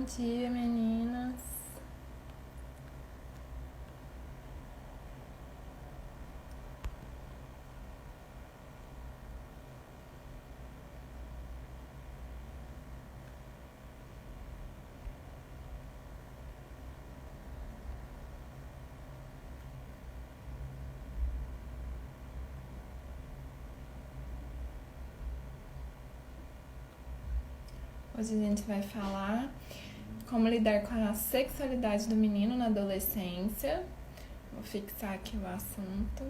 dia, meninas. Hoje a gente vai falar como lidar com a sexualidade do menino na adolescência. Vou fixar aqui o assunto.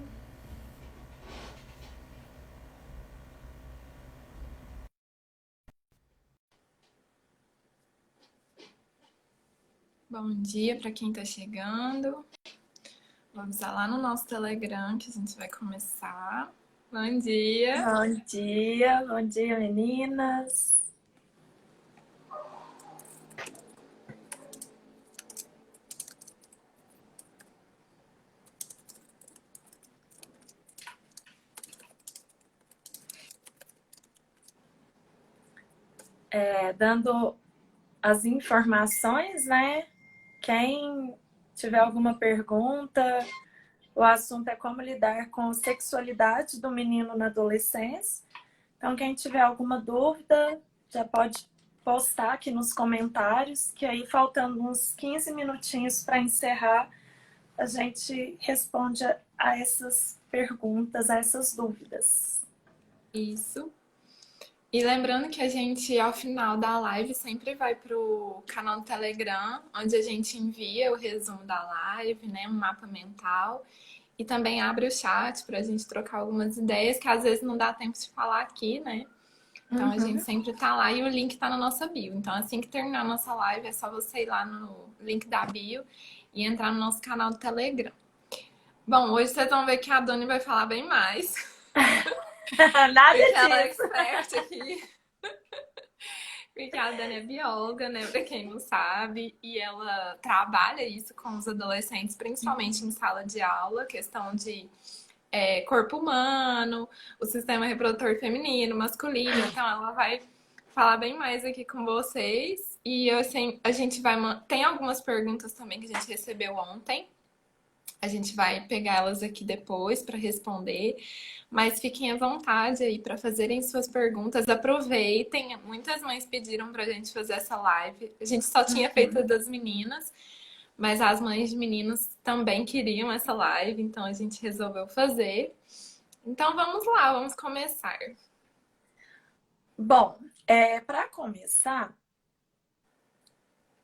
Bom dia para quem está chegando. Vou avisar lá no nosso Telegram que a gente vai começar. Bom dia. Bom dia, meninas. Dando as informações, né? Quem tiver alguma pergunta, o assunto é como lidar com a sexualidade do menino na adolescência. Então, quem tiver alguma dúvida, já pode postar aqui nos comentários, que aí, faltando uns 15 minutinhos para encerrar, a gente responde a essas perguntas, a essas dúvidas. Isso. E lembrando que a gente, ao final da live, sempre vai pro canal do Telegram, onde a gente envia o resumo da live, né, um mapa mental, e também abre o chat para a gente trocar algumas ideias, que às vezes não dá tempo de falar aqui, né? Então a gente sempre tá lá e o link tá na nossa bio. Então assim que terminar a nossa live, é só você ir lá no link da bio e entrar no nosso canal do Telegram. Bom, hoje vocês vão ver que a Dani vai falar bem mais. Nada Porque ela é disso. expert aqui. Porque a Dani é bióloga, né? Pra quem não sabe. E ela trabalha isso com os adolescentes, principalmente em sala de aula, questão de corpo humano, o sistema reprodutor feminino, masculino. Então ela vai falar bem mais aqui com vocês. E assim, a gente vai. Tem algumas perguntas também que a gente recebeu ontem. A gente vai pegar elas aqui depois para responder, mas fiquem à vontade aí para fazerem suas perguntas. Aproveitem, muitas mães pediram para a gente fazer essa live. A gente só tinha feito a das meninas, mas as mães de meninos também queriam essa live, então a gente resolveu fazer. Então vamos lá, vamos começar. Bom, para começar,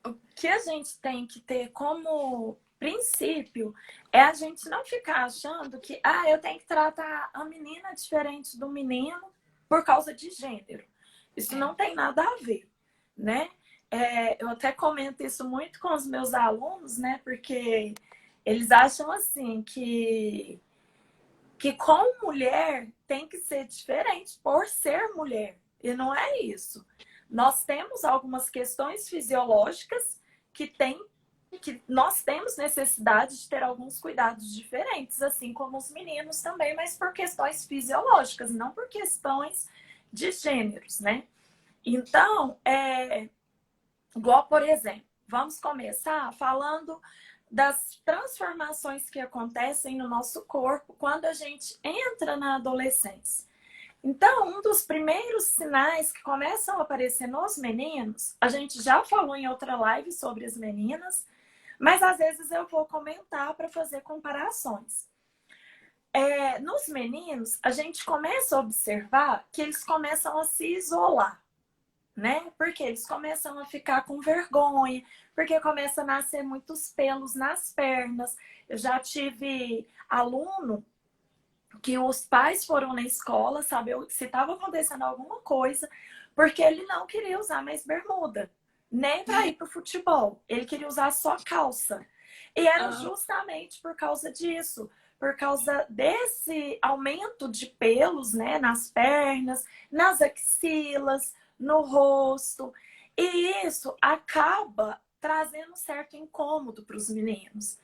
o que a gente tem que ter como princípio é a gente não ficar achando que eu tenho que tratar a menina diferente do menino por causa de gênero. Isso não tem nada a ver, né? Eu até comento isso muito com os meus alunos, né? Porque eles acham assim que com mulher tem que ser diferente por ser mulher. E não é isso. Nós temos algumas questões fisiológicas que nós temos necessidade de ter alguns cuidados diferentes, assim como os meninos também, mas por questões fisiológicas, não por questões de gêneros, né? Então, igual, por exemplo, vamos começar falando das transformações que acontecem no nosso corpo quando a gente entra na adolescência. Então, um dos primeiros sinais que começam a aparecer nos meninos, a gente já falou em outra live sobre as meninas, mas às vezes eu vou comentar para fazer comparações. Nos meninos, a gente começa a observar que eles começam a se isolar, né? Porque eles começam a ficar com vergonha, porque começa a nascer muitos pelos nas pernas. Eu já tive aluno que os pais foram na escola saber se estava acontecendo alguma coisa, porque ele não queria usar mais bermuda, nem para ir para o futebol. Ele queria usar só calça. E era justamente por causa disso, por causa desse aumento de pelos, né, nas pernas, nas axilas, no rosto. E isso acaba trazendo um certo incômodo para os meninos.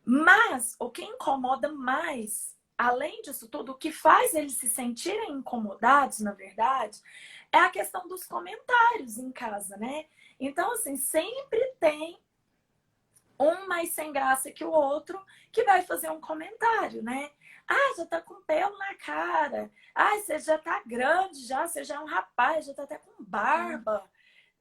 Mas o que incomoda mais além disso tudo, o que faz eles se sentirem incomodados, na verdade, é a questão dos comentários em casa, né? Então, assim, sempre tem um mais sem graça que o outro que vai fazer um comentário, né? Ah, já tá com pelo na cara. Ah, você já tá grande já, você já é um rapaz, já tá até com barba,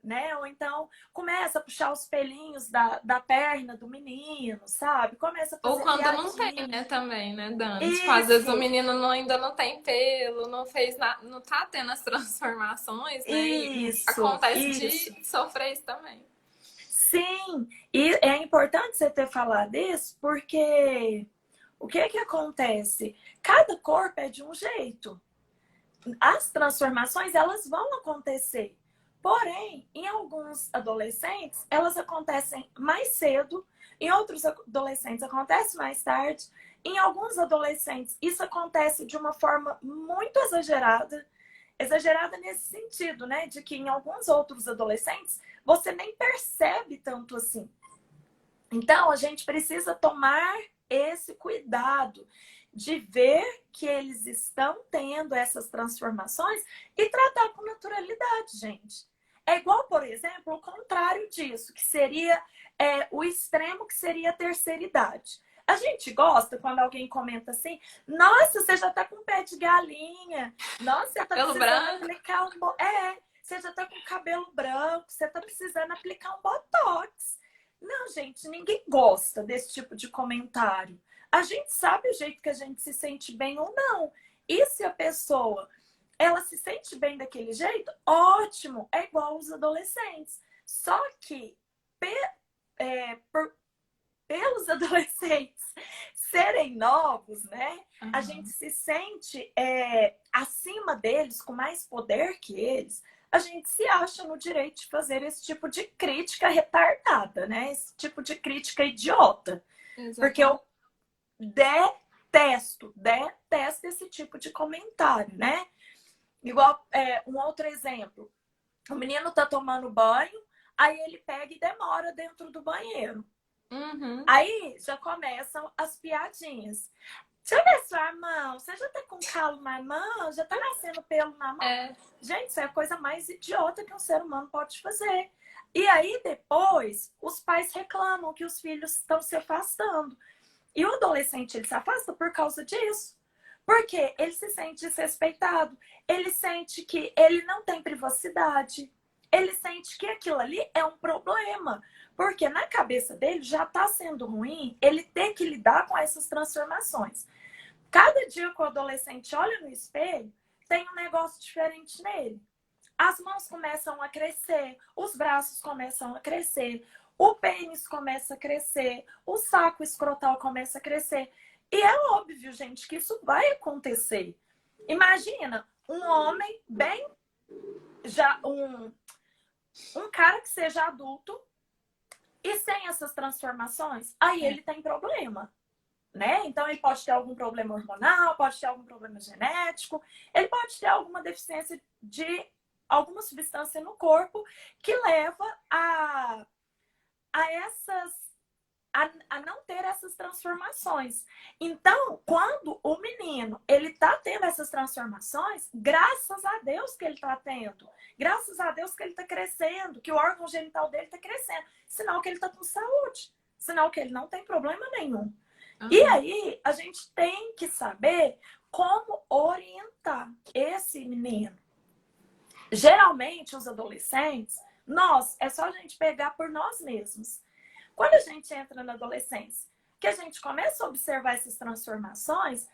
né? Ou então começa a puxar os pelinhos da perna do menino, sabe? Começa a Ou fazer quando não tem, né, piadinha. também, né, Dani? Tipo, às vezes o Isso, menino ainda não tem pelo, não fez nada, não tá tendo as transformações, né? E acontece isso. de sofrer isso também. Sim, e é importante você ter falado isso, porque o que que acontece? Cada corpo é de um jeito. As transformações, elas vão acontecer. Porém, em alguns adolescentes, elas acontecem mais cedo, em outros adolescentes acontece mais tarde, em alguns adolescentes isso acontece de uma forma muito exagerada, exagerada nesse sentido, né, de que em alguns outros adolescentes você nem percebe tanto assim. Então, a gente precisa tomar esse cuidado de ver que eles estão tendo essas transformações e tratar com naturalidade, gente. É igual, por exemplo, o contrário disso, que seria o extremo, que seria a terceira idade. A gente gosta quando alguém comenta assim: nossa, você já tá com pé de galinha, nossa, você tá Cabelo precisando branco. aplicar você já tá com cabelo branco, você tá precisando aplicar um botox. Não, gente, ninguém gosta desse tipo de comentário. A gente sabe o jeito que a gente se sente bem ou não. E se a pessoa ela se sente bem daquele jeito, ótimo, é igual os adolescentes. Só que pelos adolescentes serem novos, né? A gente se sente acima deles, com mais poder que eles. A gente se acha no direito de fazer esse tipo de crítica retardada, né? Esse tipo de crítica idiota. Porque Exatamente. eu detesto esse tipo de comentário, né? Igual um outro exemplo. O menino tá tomando banho, aí ele pega e demora dentro do banheiro. Uhum. Aí já começam as piadinhas. Deixa eu ver sua mão. Você já tá com calo na mão? Já tá nascendo pelo na mão? É, Gente, isso é a coisa mais idiota que um ser humano pode fazer. E aí depois os pais reclamam que os filhos estão se afastando. E o adolescente ele se afasta por causa disso. Porque ele se sente desrespeitado, ele sente que ele não tem privacidade, ele sente que aquilo ali é um problema. Porque na cabeça dele já está sendo ruim ele ter que lidar com essas transformações. Cada dia que o adolescente olha no espelho, tem um negócio diferente nele. As mãos começam a crescer, os braços começam a crescer, o pênis começa a crescer, o saco escrotal começa a crescer. E é óbvio, gente, que isso vai acontecer. Imagina um homem bem já um cara que seja adulto e sem essas transformações, aí ele tem problema, né? Então ele pode ter algum problema hormonal, pode ter algum problema genético, ele pode ter alguma deficiência de alguma substância no corpo que leva a essas a não ter essas transformações. Então, quando o menino ele tá tendo essas transformações, graças a Deus que ele tá tendo, graças a Deus que ele tá crescendo, que o órgão genital dele tá crescendo, sinal que ele tá com saúde, sinal que ele não tem problema nenhum. E aí, a gente tem que saber como orientar esse menino. Geralmente, os adolescentes, é só a gente pegar por nós mesmos. Quando a gente entra na adolescência, que a gente começa a observar essas transformações,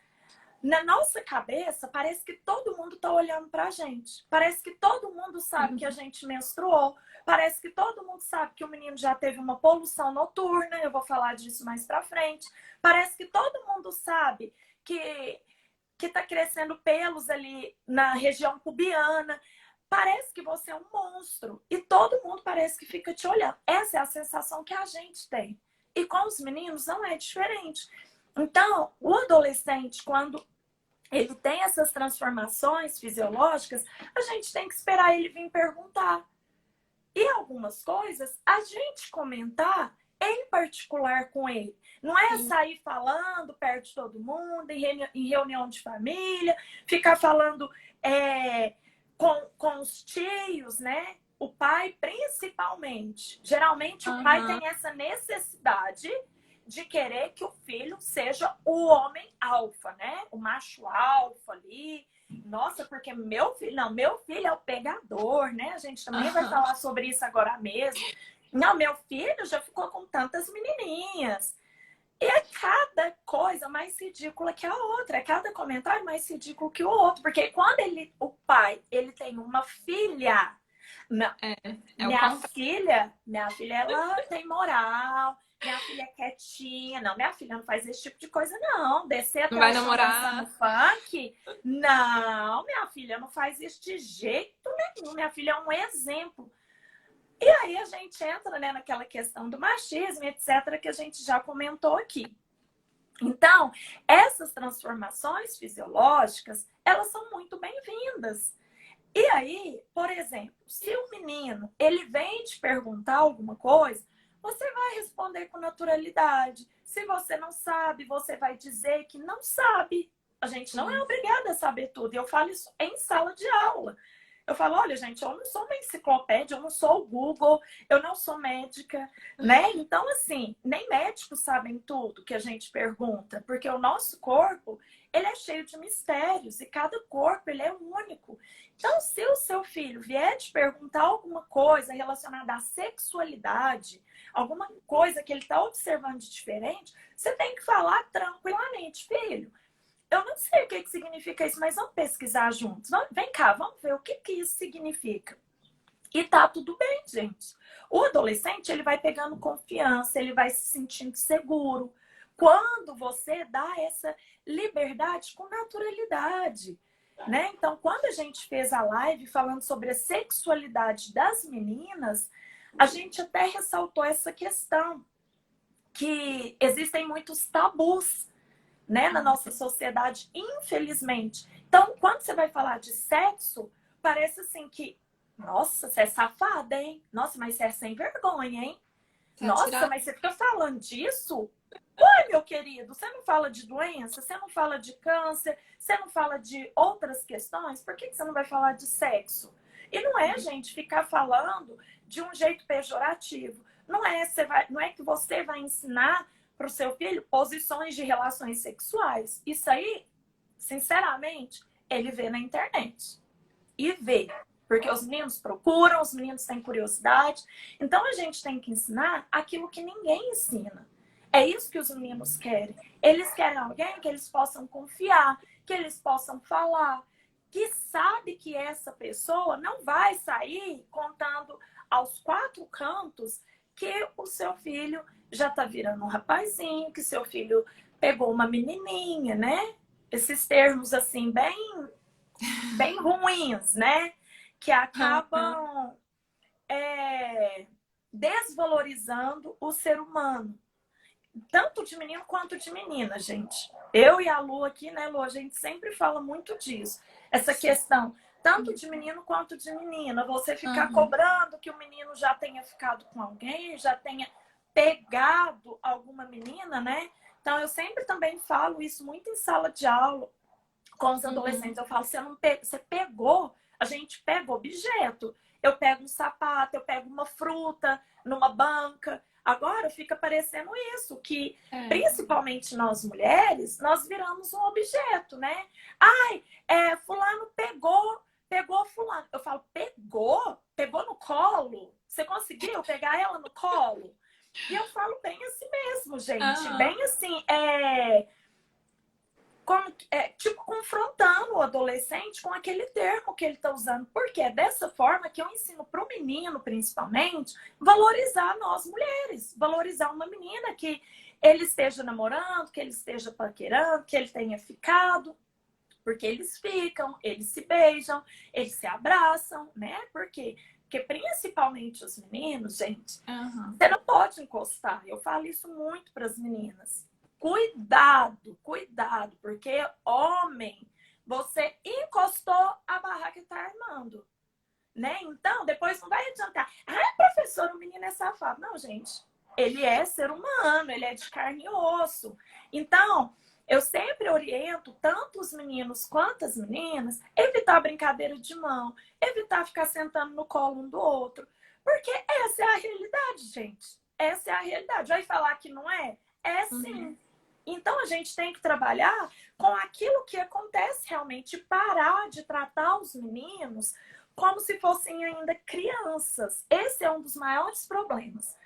na nossa cabeça, parece que todo mundo está olhando para a gente. Parece que todo mundo sabe que a gente menstruou. Parece que todo mundo sabe que o menino já teve uma poluição noturna. Eu vou falar disso mais para frente. Parece que todo mundo sabe que está crescendo pelos ali na região pubiana. Parece que você é um monstro. E todo mundo parece que fica te olhando. Essa é a sensação que a gente tem. E com os meninos não é diferente. Então, o adolescente, quando ele tem essas transformações fisiológicas, a gente tem que esperar ele vir perguntar. E algumas coisas, a gente comentar em particular com ele. Não é Sim. sair falando perto de todo mundo, em reunião de família, ficar falando com os tios, né? O pai, principalmente. Geralmente, o pai Aham. tem essa necessidade de querer que o filho seja o homem alfa, né? O macho alfa ali. Nossa, porque meu filho é o pegador, né? A gente também vai Aham. falar sobre isso agora mesmo. Não, meu filho já ficou com tantas menininhas. E é cada coisa mais ridícula que a outra, é cada comentário mais ridículo que o outro, porque quando o pai, ele tem uma filha, É o contrário. minha filha ela tem moral, minha filha é quietinha, não, minha filha não faz esse tipo de coisa não, descer Não até vai o chão dançando namorar. funk, não, minha filha não faz isso de jeito nenhum, minha filha é um exemplo. E aí a gente entra, né, naquela questão do machismo, etc., que a gente já comentou aqui. Então, essas transformações fisiológicas, elas são muito bem-vindas. E aí, por exemplo, se o menino ele vem te perguntar alguma coisa, você vai responder com naturalidade. Se você não sabe, você vai dizer que não sabe. A gente não é Sim. obrigada a saber tudo. E eu falo isso em sala de aula. Eu falo, olha, gente, eu não sou uma enciclopédia, eu não sou o Google, eu não sou médica, né? Então, assim, nem médicos sabem tudo que a gente pergunta, porque o nosso corpo, ele é cheio de mistérios e cada corpo, ele é único. Então, se o seu filho vier te perguntar alguma coisa relacionada à sexualidade, alguma coisa que ele está observando de diferente, você tem que falar tranquilamente, filho. Eu não sei o que significa isso, mas vamos pesquisar juntos. Vem cá, vamos ver o que isso significa. E tá tudo bem, gente. O adolescente, ele vai pegando confiança, ele vai se sentindo seguro. Quando você dá essa liberdade com naturalidade, né? Então, quando a gente fez a live falando sobre a sexualidade das meninas, a gente até ressaltou essa questão que existem muitos tabus, né, na nossa sociedade, infelizmente. Então, quando você vai falar de sexo, parece assim que, nossa, você é safada, hein? Nossa, mas você é sem vergonha, hein? Tá Nossa, tirando. mas você fica falando disso? Oi, meu querido, você não fala de doença, você não fala de câncer, você não fala de outras questões? Por que você não vai falar de sexo? E não é, gente, ficar falando de um jeito pejorativo. Não é que você vai ensinar para o seu filho posições de relações sexuais. Isso aí, sinceramente, ele vê na internet. E vê. Porque os meninos procuram, os meninos têm curiosidade. Então a gente tem que ensinar aquilo que ninguém ensina. É isso que os meninos querem. Eles querem alguém que eles possam confiar, que eles possam falar, que sabe que essa pessoa não vai sair contando aos quatro cantos que o seu filho já tá virando um rapazinho, que seu filho pegou uma menininha, né? Esses termos assim bem ruins, né? Que Aham. acabam desvalorizando o ser humano. Tanto de menino quanto de menina, gente. Eu e a Lu aqui, né, Lu, a gente sempre fala muito disso. Essa Sim. questão, tanto de menino quanto de menina. Você ficar Aham. cobrando que o menino já tenha ficado com alguém, já tenha pegado alguma menina, né? Então, eu sempre também falo isso muito em sala de aula com os Uhum. adolescentes. Eu falo, você pegou, a gente pega objeto. Eu pego um sapato, eu pego uma fruta numa banca. Agora fica parecendo isso, que É. principalmente nós mulheres, nós viramos um objeto, né? Ai, fulano pegou fulano. Eu falo, pegou? Pegou no colo? Você conseguiu pegar ela no colo? E eu falo bem assim mesmo, gente. Aham. Bem assim, tipo, confrontando o adolescente com aquele termo que ele está usando. Porque é dessa forma que eu ensino para o menino, principalmente, valorizar nós mulheres. Valorizar uma menina que ele esteja namorando, que ele esteja paquerando, que ele tenha ficado. Porque eles ficam, eles se beijam, eles se abraçam, né? Por quê? Porque principalmente os meninos, gente, Aham. você não pode encostar. Eu falo isso muito para as meninas. Cuidado, cuidado, porque homem, você encostou, a barraca está armando, né? Então, depois não vai adiantar. Ah, professor, o menino é safado. Não, gente. ele é ser humano, ele é de carne e osso. Então, eu sempre oriento tanto os meninos quanto as meninas evitar brincadeira de mão, evitar ficar sentando no colo um do outro, porque essa é a realidade, gente. Essa é a realidade. Vai falar que não é? É sim. Então a gente tem que trabalhar com aquilo que acontece realmente, parar de tratar os meninos como se fossem ainda crianças. Esse é um dos maiores problemas.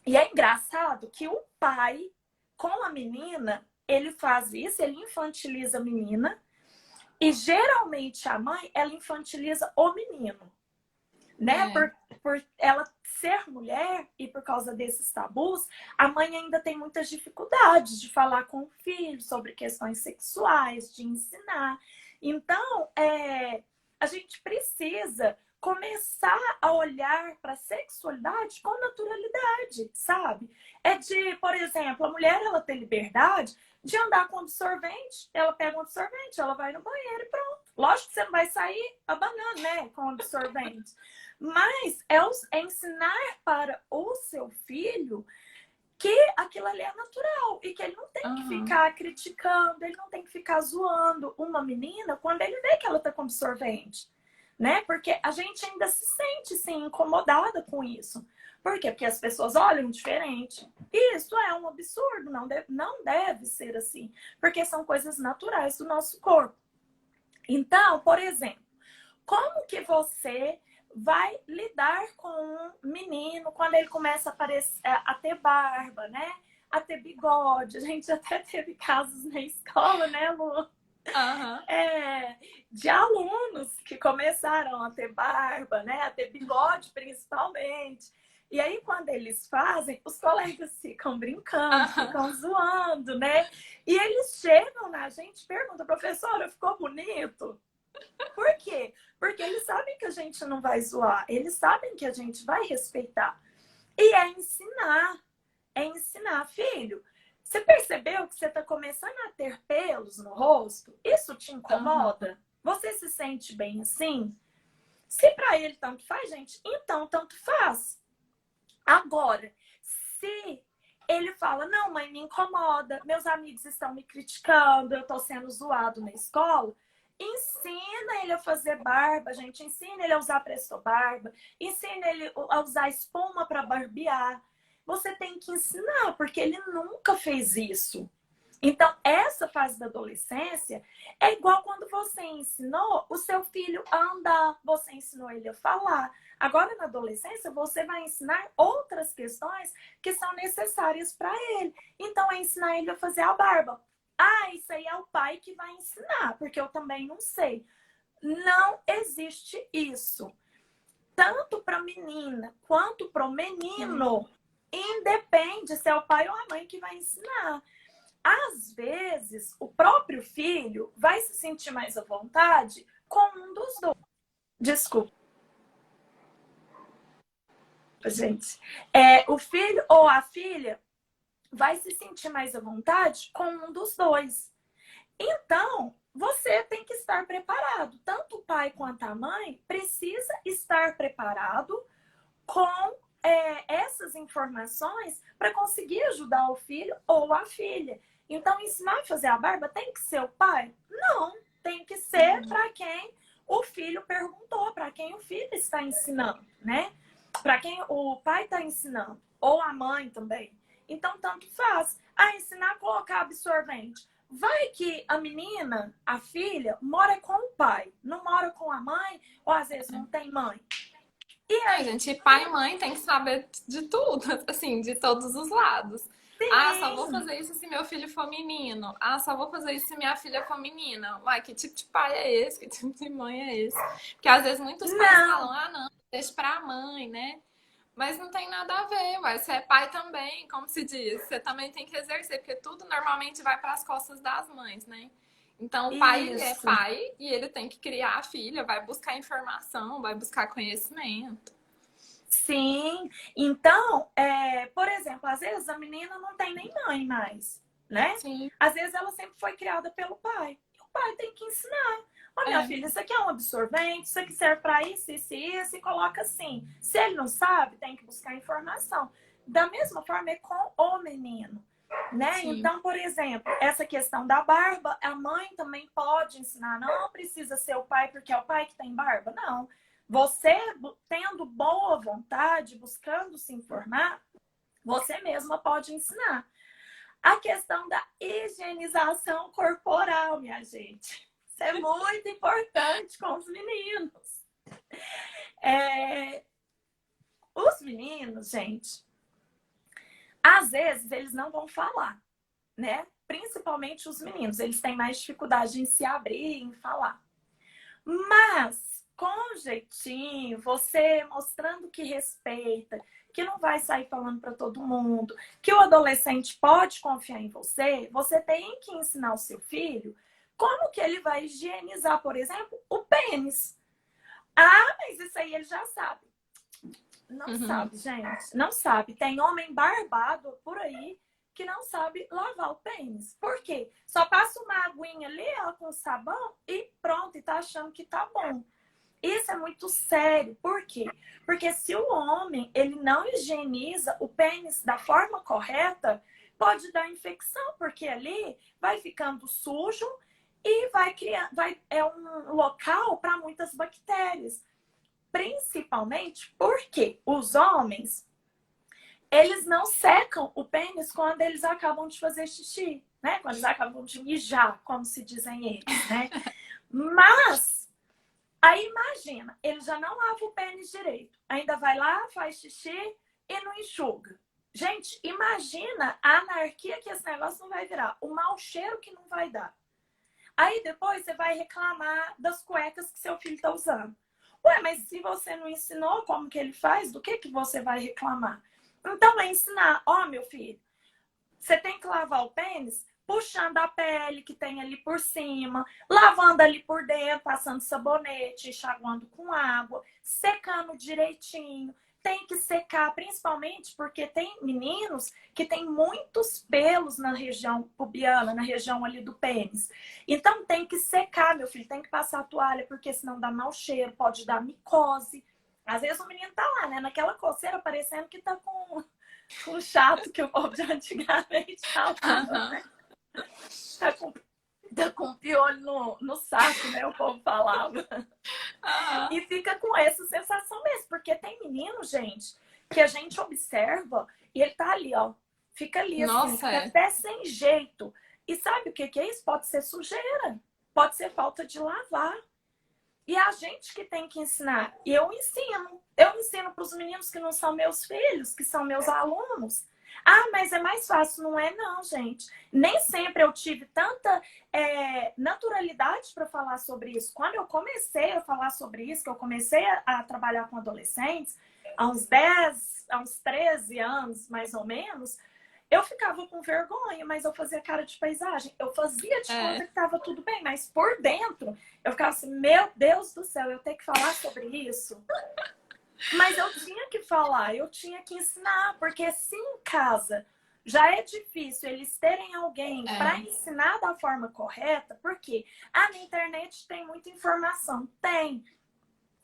E é engraçado que o pai, com a menina, ele faz isso, ele infantiliza a menina, e geralmente a mãe, ela infantiliza o menino, né? Por ela ser mulher e por causa desses tabus, a mãe ainda tem muitas dificuldades de falar com o filho sobre questões sexuais, de ensinar. Então, a gente precisa começar a olhar para a sexualidade com naturalidade, sabe? Por exemplo, a mulher ela tem liberdade de andar com absorvente, ela pega um absorvente, ela vai no banheiro e pronto. Lógico que você não vai sair abanando, né, com absorvente. Mas é ensinar para o seu filho que aquilo ali é natural e que ele não tem que ficar criticando, ele não tem que ficar zoando uma menina quando ele vê que ela tá com absorvente, né? Porque a gente ainda se sente, sim, incomodada com isso. Por quê? Porque as pessoas olham diferente. E isso é um absurdo, não deve ser assim, porque são coisas naturais do nosso corpo. Então, por exemplo, como que você vai lidar com um menino quando ele começa a ter barba, né? A ter bigode. A gente até teve casos na escola, né, Lu? De alunos que começaram a ter barba, né? A ter bigode, principalmente. E aí, quando eles fazem, os colegas ficam brincando, ficam zoando, né? E eles chegam na gente e perguntam, professora, ficou bonito? Por quê? Porque eles sabem que a gente não vai zoar, eles sabem que a gente vai respeitar. E é ensinar, filho. Você percebeu que você está começando a ter pelos no rosto? Isso te incomoda? Você se sente bem assim? Se para ele tanto faz, gente, então tanto faz. Agora, se ele fala, não, mãe, me incomoda, meus amigos estão me criticando, eu estou sendo zoado na escola, ensina ele a fazer barba, gente. Ensina ele a usar presto barba. Ensina ele a usar espuma para barbear. Você tem que ensinar, porque ele nunca fez isso. Então, essa fase da adolescência é igual quando você ensinou o seu filho a andar, você ensinou ele a falar. Agora, na adolescência, você vai ensinar outras questões que são necessárias para ele. Então, é ensinar ele a fazer a barba. Ah, isso aí é o pai que vai ensinar, porque eu também não sei. Não existe isso. Tanto para a menina quanto para o menino, independe se é o pai ou a mãe que vai ensinar. Às vezes, o próprio filho vai se sentir mais à vontade com um dos dois. Desculpa, gente. O filho ou a filha vai se sentir mais à vontade com um dos dois. Então, você tem que estar preparado. Tanto o pai quanto a mãe precisa estar preparado com essas informações para conseguir ajudar o filho ou a filha. Então, ensinar a fazer a barba tem que ser o pai? Não, tem que ser para quem o filho perguntou, para quem o filho está ensinando, né? Para quem o pai está ensinando, ou a mãe também. Então, tanto faz. Ensinar a colocar absorvente. Vai que a menina, a filha, mora com o pai, não mora com a mãe, ou às vezes não tem mãe. E aí, gente, pai e mãe tem que saber de tudo, assim, de todos os lados. Sim. Só vou fazer isso se meu filho for menino. Só vou fazer isso se minha filha for menina. Uai, que tipo de pai é esse? Que tipo de mãe é esse? Porque às vezes muitos pais falam, não, deixa pra mãe, né? Mas não tem nada a ver, uai. Você é pai também, como se diz. Você também tem que exercer, porque tudo normalmente vai para as costas das mães, né? Então, o pai ele é pai e ele tem que criar a filha, vai buscar informação, vai buscar conhecimento. Sim. Então, por exemplo, às vezes a menina não tem nem mãe mais, né? Sim. Às vezes ela sempre foi criada pelo pai. E o pai tem que ensinar. Minha filha, isso aqui é um absorvente, isso aqui serve para isso, e coloca assim. Se ele não sabe, tem que buscar informação. da mesma forma é com o menino, né? Sim. Então, por exemplo, essa questão da barba, a mãe também pode ensinar. Não precisa ser o pai porque é o pai que tem barba. Não. Você, tendo boa vontade, buscando se informar, você mesma pode ensinar. A questão da higienização corporal, minha gente. Isso é muito importante com os meninos. Os meninos, gente, às vezes eles não vão falar, né? Principalmente os meninos, eles têm mais dificuldade em se abrir, em falar. Mas, com jeitinho, você mostrando que respeita, que não vai sair falando para todo mundo, que o adolescente pode confiar em você, você tem que ensinar o seu filho como que ele vai higienizar, por exemplo, o pênis. Ah, mas isso aí ele já sabe. Não sabe, gente. Não sabe. Tem homem barbado por aí que não sabe lavar o pênis. Por quê? Só passa uma aguinha ali, ó, com sabão e pronto, e tá achando que tá bom. Isso é muito sério. Por quê? Porque se o homem ele não higieniza o pênis da forma correta, pode dar infecção, porque ali vai ficando sujo e vai criar, é um local para muitas bactérias. Principalmente porque os homens, eles não secam o pênis quando eles acabam de fazer xixi, né? Quando eles acabam de mijar, como se dizem eles, né? Mas, aí imagina, ele já não lava o pênis direito. Ainda vai lá, faz xixi e não enxuga. Gente, imagina a anarquia que esse negócio não vai virar. O mau cheiro que não vai dar. Aí depois você vai reclamar das cuecas que seu filho está usando. Ué, mas se você não ensinou como que ele faz, do que você vai reclamar? Então, é ensinar. Ó, meu filho, você tem que lavar o pênis puxando a pele que tem ali por cima, lavando ali por dentro, passando sabonete, enxaguando com água, secando direitinho. Tem que secar, principalmente porque tem meninos que têm muitos pelos na região pubiana, na região ali do pênis. Então tem que secar, meu filho, tem que passar a toalha, porque senão dá mau cheiro, pode dar micose. Às vezes o menino tá lá, né, naquela coceira, parecendo que tá com um chato que o povo de antigamente falava, né? Tá com piolho no saco, né? O povo falava. E fica com essa sensação mesmo, porque tem menino, gente, que a gente observa e ele tá ali, ó. Fica ali, assim, fica até sem jeito. E sabe o que é isso? Pode ser sujeira, pode ser falta de lavar. E a gente que tem que ensinar. E eu ensino para os meninos que não são meus filhos, que são meus alunos. Ah, mas é mais fácil. Não é não, gente. Nem sempre eu tive tanta naturalidade para falar sobre isso. Quando eu comecei a falar sobre isso, que eu comecei a trabalhar com adolescentes, há uns 13 anos, mais ou menos, eu ficava com vergonha, mas eu fazia cara de paisagem. Eu fazia de conta que estava tudo bem, mas por dentro eu ficava assim, meu Deus do céu, eu tenho que falar sobre isso. Mas eu tinha que falar, eu tinha que ensinar, porque se em casa já é difícil eles terem alguém para ensinar da forma correta, porque na internet tem muita informação, tem.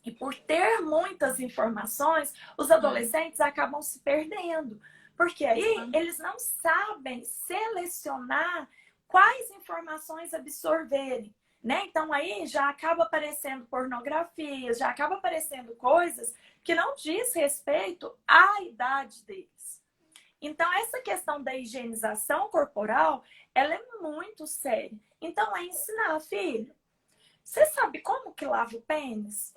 E por ter muitas informações, os adolescentes acabam se perdendo. Porque aí eles não sabem selecionar quais informações absorverem, né? Então aí já acaba aparecendo pornografia, já acaba aparecendo coisas que não diz respeito à idade deles. Então essa questão da higienização corporal, ela é muito séria. Então é ensinar, filho, você sabe como que lava o pênis?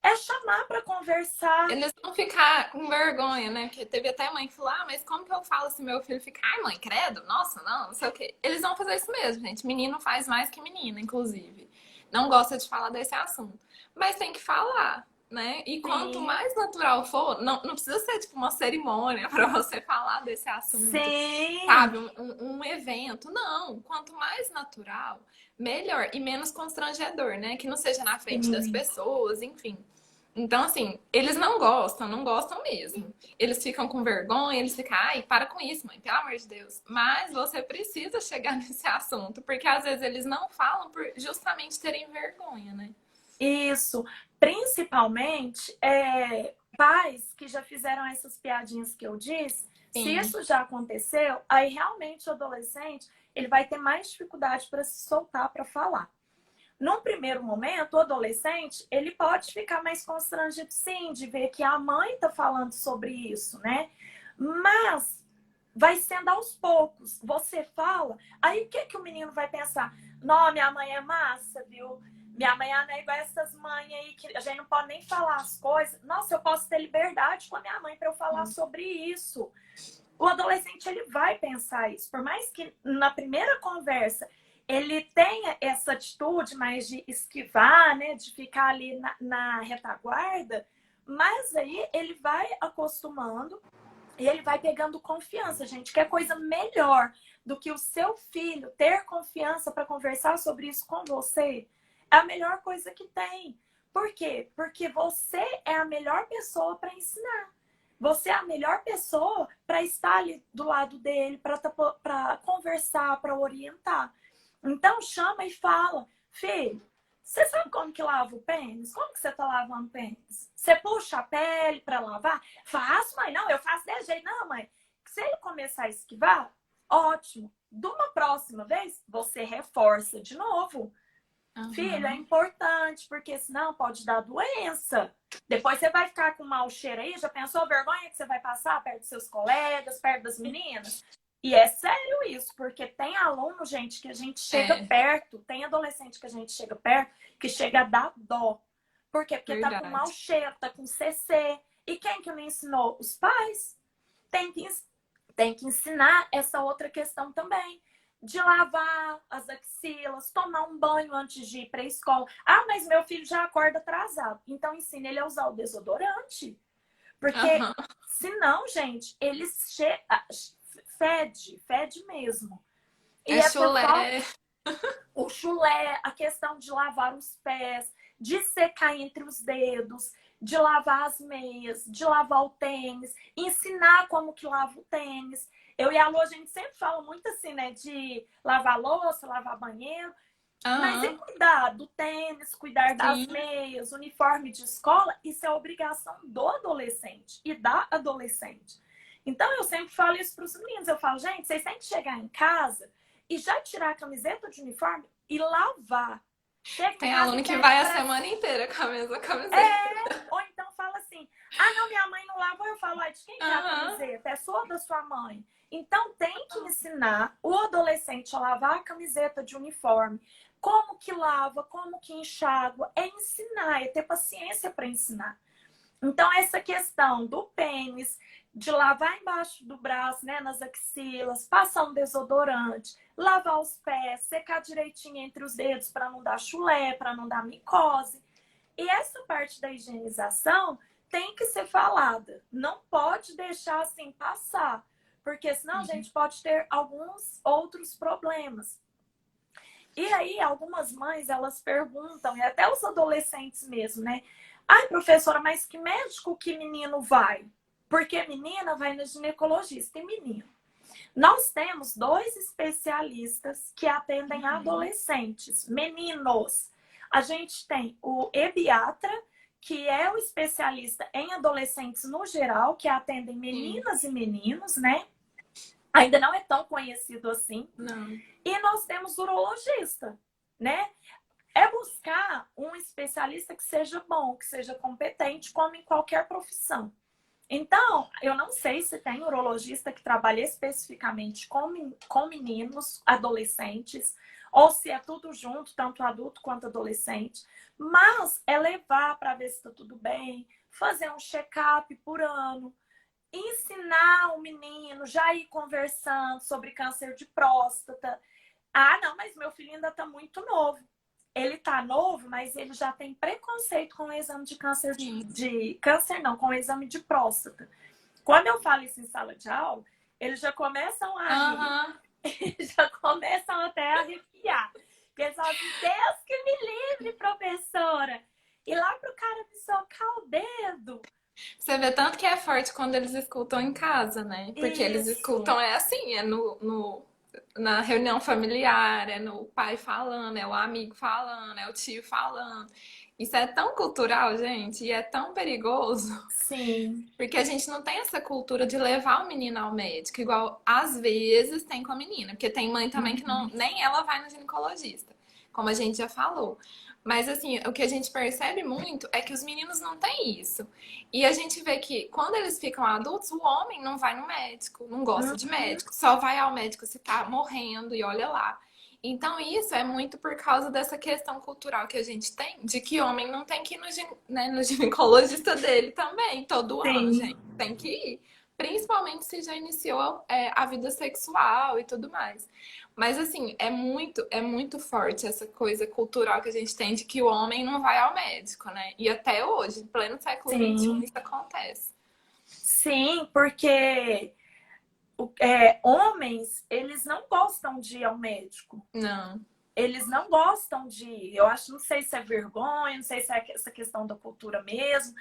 É chamar para conversar. Eles vão ficar com vergonha, né? Porque teve até mãe que falou, mas como que eu falo se meu filho fica, ai mãe, credo, nossa, não sei o quê. Eles vão fazer isso mesmo, gente. Menino faz mais que menina, inclusive. Não gosta de falar desse assunto. Mas tem que falar, né? E quanto mais natural for, não precisa ser tipo uma cerimônia para você falar desse assunto. Sim. Sabe? Um evento. Não. Quanto mais natural, melhor. E menos constrangedor, né? Que não seja na frente das pessoas, enfim. Então, assim, eles não gostam mesmo. Eles ficam com vergonha, eles ficam, ai, para com isso, mãe, pelo amor de Deus. Mas você precisa chegar nesse assunto, porque às vezes eles não falam por justamente terem vergonha, né? Isso, principalmente pais que já fizeram essas piadinhas que eu disse. Se Sim, isso já aconteceu, aí realmente o adolescente ele vai ter mais dificuldade para se soltar, para falar. Num primeiro momento, o adolescente ele pode ficar mais constrangido, sim, de ver que a mãe está falando sobre isso, né? Mas vai sendo aos poucos. Você fala, aí o que que o menino vai pensar? Não, minha mãe é massa, viu? Minha mãe não é igual essas mães aí que a gente não pode nem falar as coisas. Nossa, eu posso ter liberdade com a minha mãe para eu falar sobre isso. O adolescente ele vai pensar isso. Por mais que na primeira conversa ele tenha essa atitude mais de esquivar, né, de ficar ali na retaguarda, mas aí ele vai acostumando e ele vai pegando confiança, gente. Que é coisa melhor do que o seu filho ter confiança para conversar sobre isso com você? É a melhor coisa que tem. Por quê? Porque você é a melhor pessoa para ensinar. Você é a melhor pessoa para estar ali do lado dele, para conversar, para orientar. Então chama e fala, filho, você sabe como que lava o pênis? Como que você tá lavando o pênis? Você puxa a pele para lavar? Faço, mãe. Não, eu faço desse jeito. Não, mãe. Se ele começar a esquivar, ótimo. De uma próxima vez, você reforça de novo. Filho, é aham, importante, porque senão pode dar doença. Depois você vai ficar com mau cheiro aí. Já pensou a vergonha que você vai passar perto dos seus colegas, perto das meninas? E é sério isso, porque tem aluno, gente, que a gente chega é perto, tem adolescente que a gente chega perto, que chega a dar dó. Por quê? Porque tá com mau verdade. cheiro, tá com CC. E quem que não ensinou? Os pais. Tem que, tem que ensinar essa outra questão também de lavar as axilas, tomar um banho antes de ir para a escola. Ah, mas meu filho já acorda atrasado. Então ensine ele a usar o desodorante. Porque Aham. senão, gente, ele fede mesmo. E É é por falta chulé. o chulé, a questão de lavar os pés, de secar entre os dedos, de lavar as meias, de lavar o tênis, ensinar como que lava o tênis. Eu e a Lu, a gente sempre fala muito assim, né? De lavar louça, lavar banheiro. Mas e Aham, cuidar do tênis, cuidar das sim. meias, uniforme de escola? Isso é obrigação do adolescente e da adolescente. Então eu sempre falo isso para os meninos. Eu falo, gente, vocês têm que chegar em casa e já tirar a camiseta de uniforme e lavar. Chega em Tem casa e aluno que pede vai a para. semana inteira com a mesma camiseta. É! Ou então fala assim: ah, não, minha mãe não lava. Eu falo, de quem que é a Aham, camiseta? É sua ou da sua mãe? Então tem que ensinar o adolescente a lavar a camiseta de uniforme. Como que lava, como que enxágua. É ensinar, é ter paciência para ensinar. Então, essa questão do pênis, de lavar embaixo do braço, né, nas axilas, passar um desodorante, lavar os pés, secar direitinho entre os dedos para não dar chulé, para não dar micose. E essa parte da higienização tem que ser falada. Não pode deixar assim passar, porque senão a sim. gente pode ter alguns outros problemas. E aí, algumas mães, elas perguntam, e até os adolescentes mesmo, né? Ai, professora, mas que médico que menino vai? Porque menina vai no ginecologista e menino. Nós temos dois especialistas que atendem Uhum, adolescentes, meninos. A gente tem o ebiatra, que é o especialista em adolescentes no geral, que atendem sim. meninas e meninos, né? Ainda não é tão conhecido assim. Não. E nós temos urologista, né? É buscar um especialista que seja bom, que seja competente, como em qualquer profissão. Então, eu não sei se tem urologista que trabalha especificamente com meninos, adolescentes, ou se é tudo junto, tanto adulto quanto adolescente. Mas é levar para ver se está tudo bem, fazer um check-up por ano, ensinar o menino, já ir conversando sobre câncer de próstata. Ah, não, mas meu filho ainda está muito novo. Ele está novo, mas ele já tem preconceito com o exame de câncer Sim. de câncer não, com o exame de próstata. Quando eu falo isso em sala de aula, eles já começam a rir, Aham. eles já começam até a arrepiar. Porque eles falam assim, Deus que me livre, professora. E lá pro cara me socar o dedo. Você vê tanto que é forte quando eles escutam em casa, né? Porque eles Isso. escutam, é assim, é na reunião familiar, é no pai falando, é o amigo falando, é o tio falando. Isso é tão cultural, gente, e é tão perigoso, Sim. porque a gente não tem essa cultura de levar o menino ao médico, igual às vezes tem com a menina, porque tem mãe também que não, Uhum. nem ela vai no ginecologista, como a gente já falou. Mas assim, o que a gente percebe muito é que os meninos não têm isso. E a gente vê que quando eles ficam adultos, o homem não vai no médico, não gosta de Uhum. médico, só vai ao médico se tá morrendo e olha lá. Então, isso é muito por causa dessa questão cultural que a gente tem, de que homem não tem que ir né, no ginecologista dele também, todo ano, gente. Sim. Tem que ir. Principalmente se já iniciou a vida sexual e tudo mais. Mas, assim, é muito forte essa coisa cultural que a gente tem de que o homem não vai ao médico, né? E até hoje, em pleno século XXI, Sim. isso acontece. Sim, porque homens, eles não gostam de ir ao médico. Não. Eles não gostam de ir. Eu acho, não sei se é vergonha, não sei se é essa questão da cultura mesmo.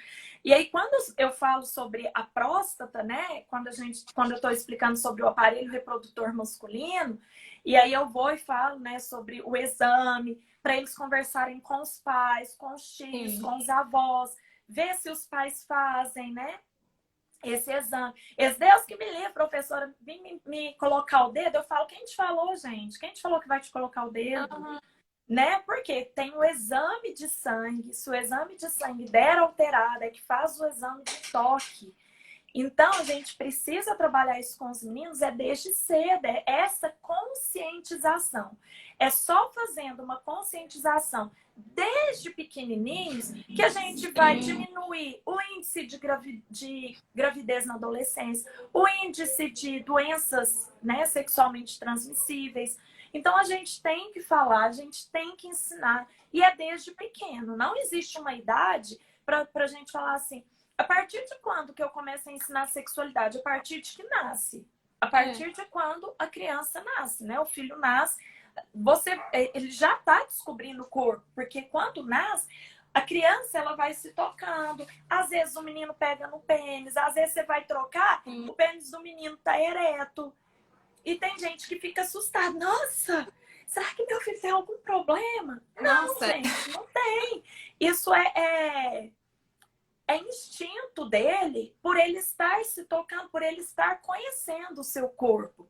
E aí, quando eu falo sobre a próstata, né? Quando eu estou explicando sobre o aparelho reprodutor masculino, e aí eu vou e falo, né, sobre o exame, para eles conversarem com os pais, com os tios, Sim. com os avós, ver se os pais fazem, né? Esse exame. Esse Deus que me livre, professora, vim me colocar o dedo. Eu falo, quem te falou, gente? Quem te falou que vai te colocar o dedo? Uhum. Né? Porque tem o exame de sangue. Se o exame de sangue der alterado, é que faz o exame de toque. Então, a gente precisa trabalhar isso com os meninos desde cedo, é essa conscientização. É só fazendo uma conscientização desde pequenininhos que a gente vai Sim. diminuir o índice de gravidez na adolescência, o índice de doenças, né, sexualmente transmissíveis. Então, a gente tem que falar, a gente tem que ensinar, e é desde pequeno. Não existe uma idade para a gente falar assim, a partir de quando que eu começo a ensinar sexualidade? A partir de que nasce. A É. partir de quando a criança nasce, né? O filho nasce, ele já está descobrindo o corpo, porque quando nasce, a criança ela vai se tocando. Às vezes o menino pega no pênis, às vezes você vai trocar, Sim. o pênis do menino tá ereto. E tem gente que fica assustada. Nossa, será que meu filho tem algum problema? Não, Nossa, gente, não tem. Isso é instinto dele por ele estar se tocando, por ele estar conhecendo o seu corpo.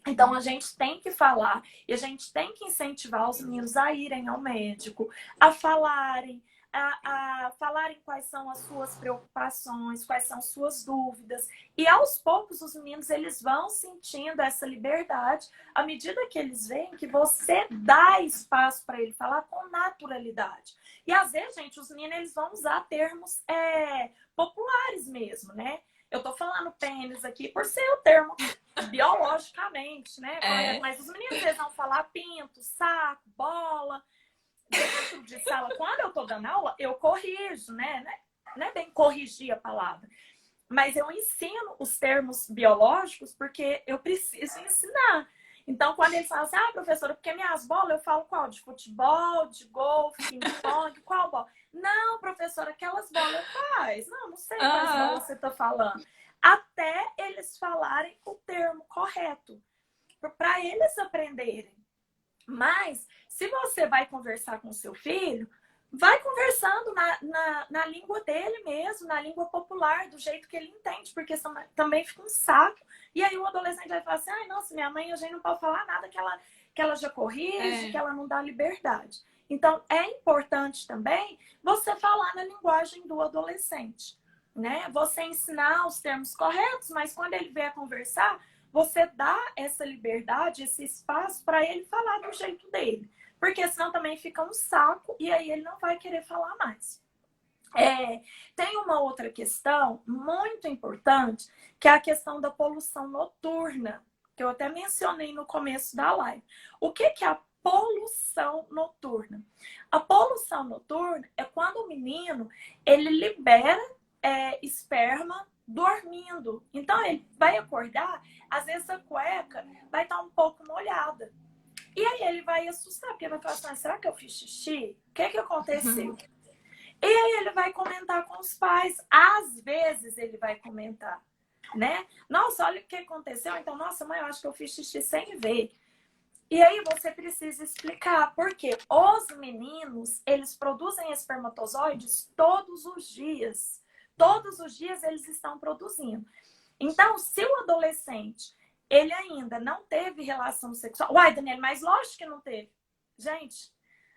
Então a gente tem que falar e a gente tem que incentivar os meninos a irem ao médico, a falarem, a falarem quais são as suas preocupações, quais são suas dúvidas. E aos poucos os meninos eles vão sentindo essa liberdade à medida que eles veem que você dá espaço para ele falar com naturalidade. E às vezes, gente, os meninos eles vão usar termos populares mesmo, né? Eu tô falando pênis aqui por ser o termo biologicamente, né? Correto. é. Mas os meninos eles vão falar pinto, saco, bola. Dentro de sala, quando eu tô dando aula, eu corrijo, né? Não é bem corrigir a palavra. Mas eu ensino os termos biológicos porque eu preciso ensinar. Então, quando eles falam assim, professora, porque minhas bolas, eu falo qual? De futebol, de golfe, ping-pong, qual bola? Não, professora, aquelas bolas quais? Não sei quais Aham. bolas você está falando. Até eles falarem o termo correto, para eles aprenderem. Mas, se você vai conversar com seu filho, vai conversando na língua dele mesmo, na língua popular, do jeito que ele entende, porque também fica um saco. E aí o adolescente vai falar assim, ai, nossa, minha mãe, a gente não pode falar nada que ela já corrige, que É. ela não dá liberdade. Então, é importante também você falar na linguagem do adolescente, né? Você ensinar os termos corretos, mas quando ele vier conversar, você dá essa liberdade, esse espaço para ele falar do jeito dele. Porque senão também fica um saco e aí ele não vai querer falar mais. Tem uma outra questão muito importante, que é a questão da poluição noturna, que eu até mencionei no começo da live. O que é a poluição noturna? A poluição noturna é quando o menino ele libera esperma dormindo. Então ele vai acordar, às vezes a cueca vai estar um pouco molhada. E aí ele vai assustar, porque vai falar assim, será que eu fiz xixi? O que aconteceu? E aí ele vai comentar com os pais. Às vezes ele vai comentar, né? Nossa, olha o que aconteceu. Então, nossa, mãe, eu acho que eu fiz xixi sem ver. E aí você precisa explicar, porque os meninos, eles produzem espermatozoides todos os dias. Todos os dias eles estão produzindo. Então, se o adolescente, ele ainda não teve relação sexual... Uai, Daniela, mas lógico que não teve. Gente,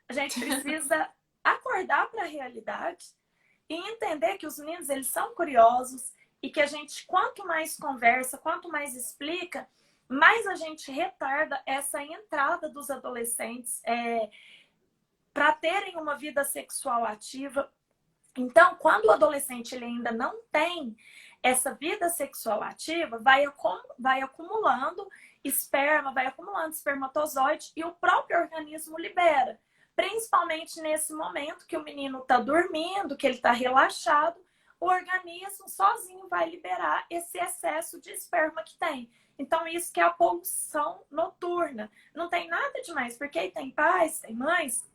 a gente precisa acordar para a realidade e entender que os meninos, eles são curiosos e que a gente, quanto mais conversa, quanto mais explica, mais a gente retarda essa entrada dos adolescentes para terem uma vida sexual ativa. Então, quando o adolescente ele ainda não tem essa vida sexual ativa, vai acumulando esperma, vai acumulando espermatozoide e o próprio organismo libera. Principalmente nesse momento que o menino está dormindo, que ele está relaxado, o organismo sozinho vai liberar esse excesso de esperma que tem. Então, isso que é a poluição noturna. Não tem nada demais, porque aí tem pais, tem mães.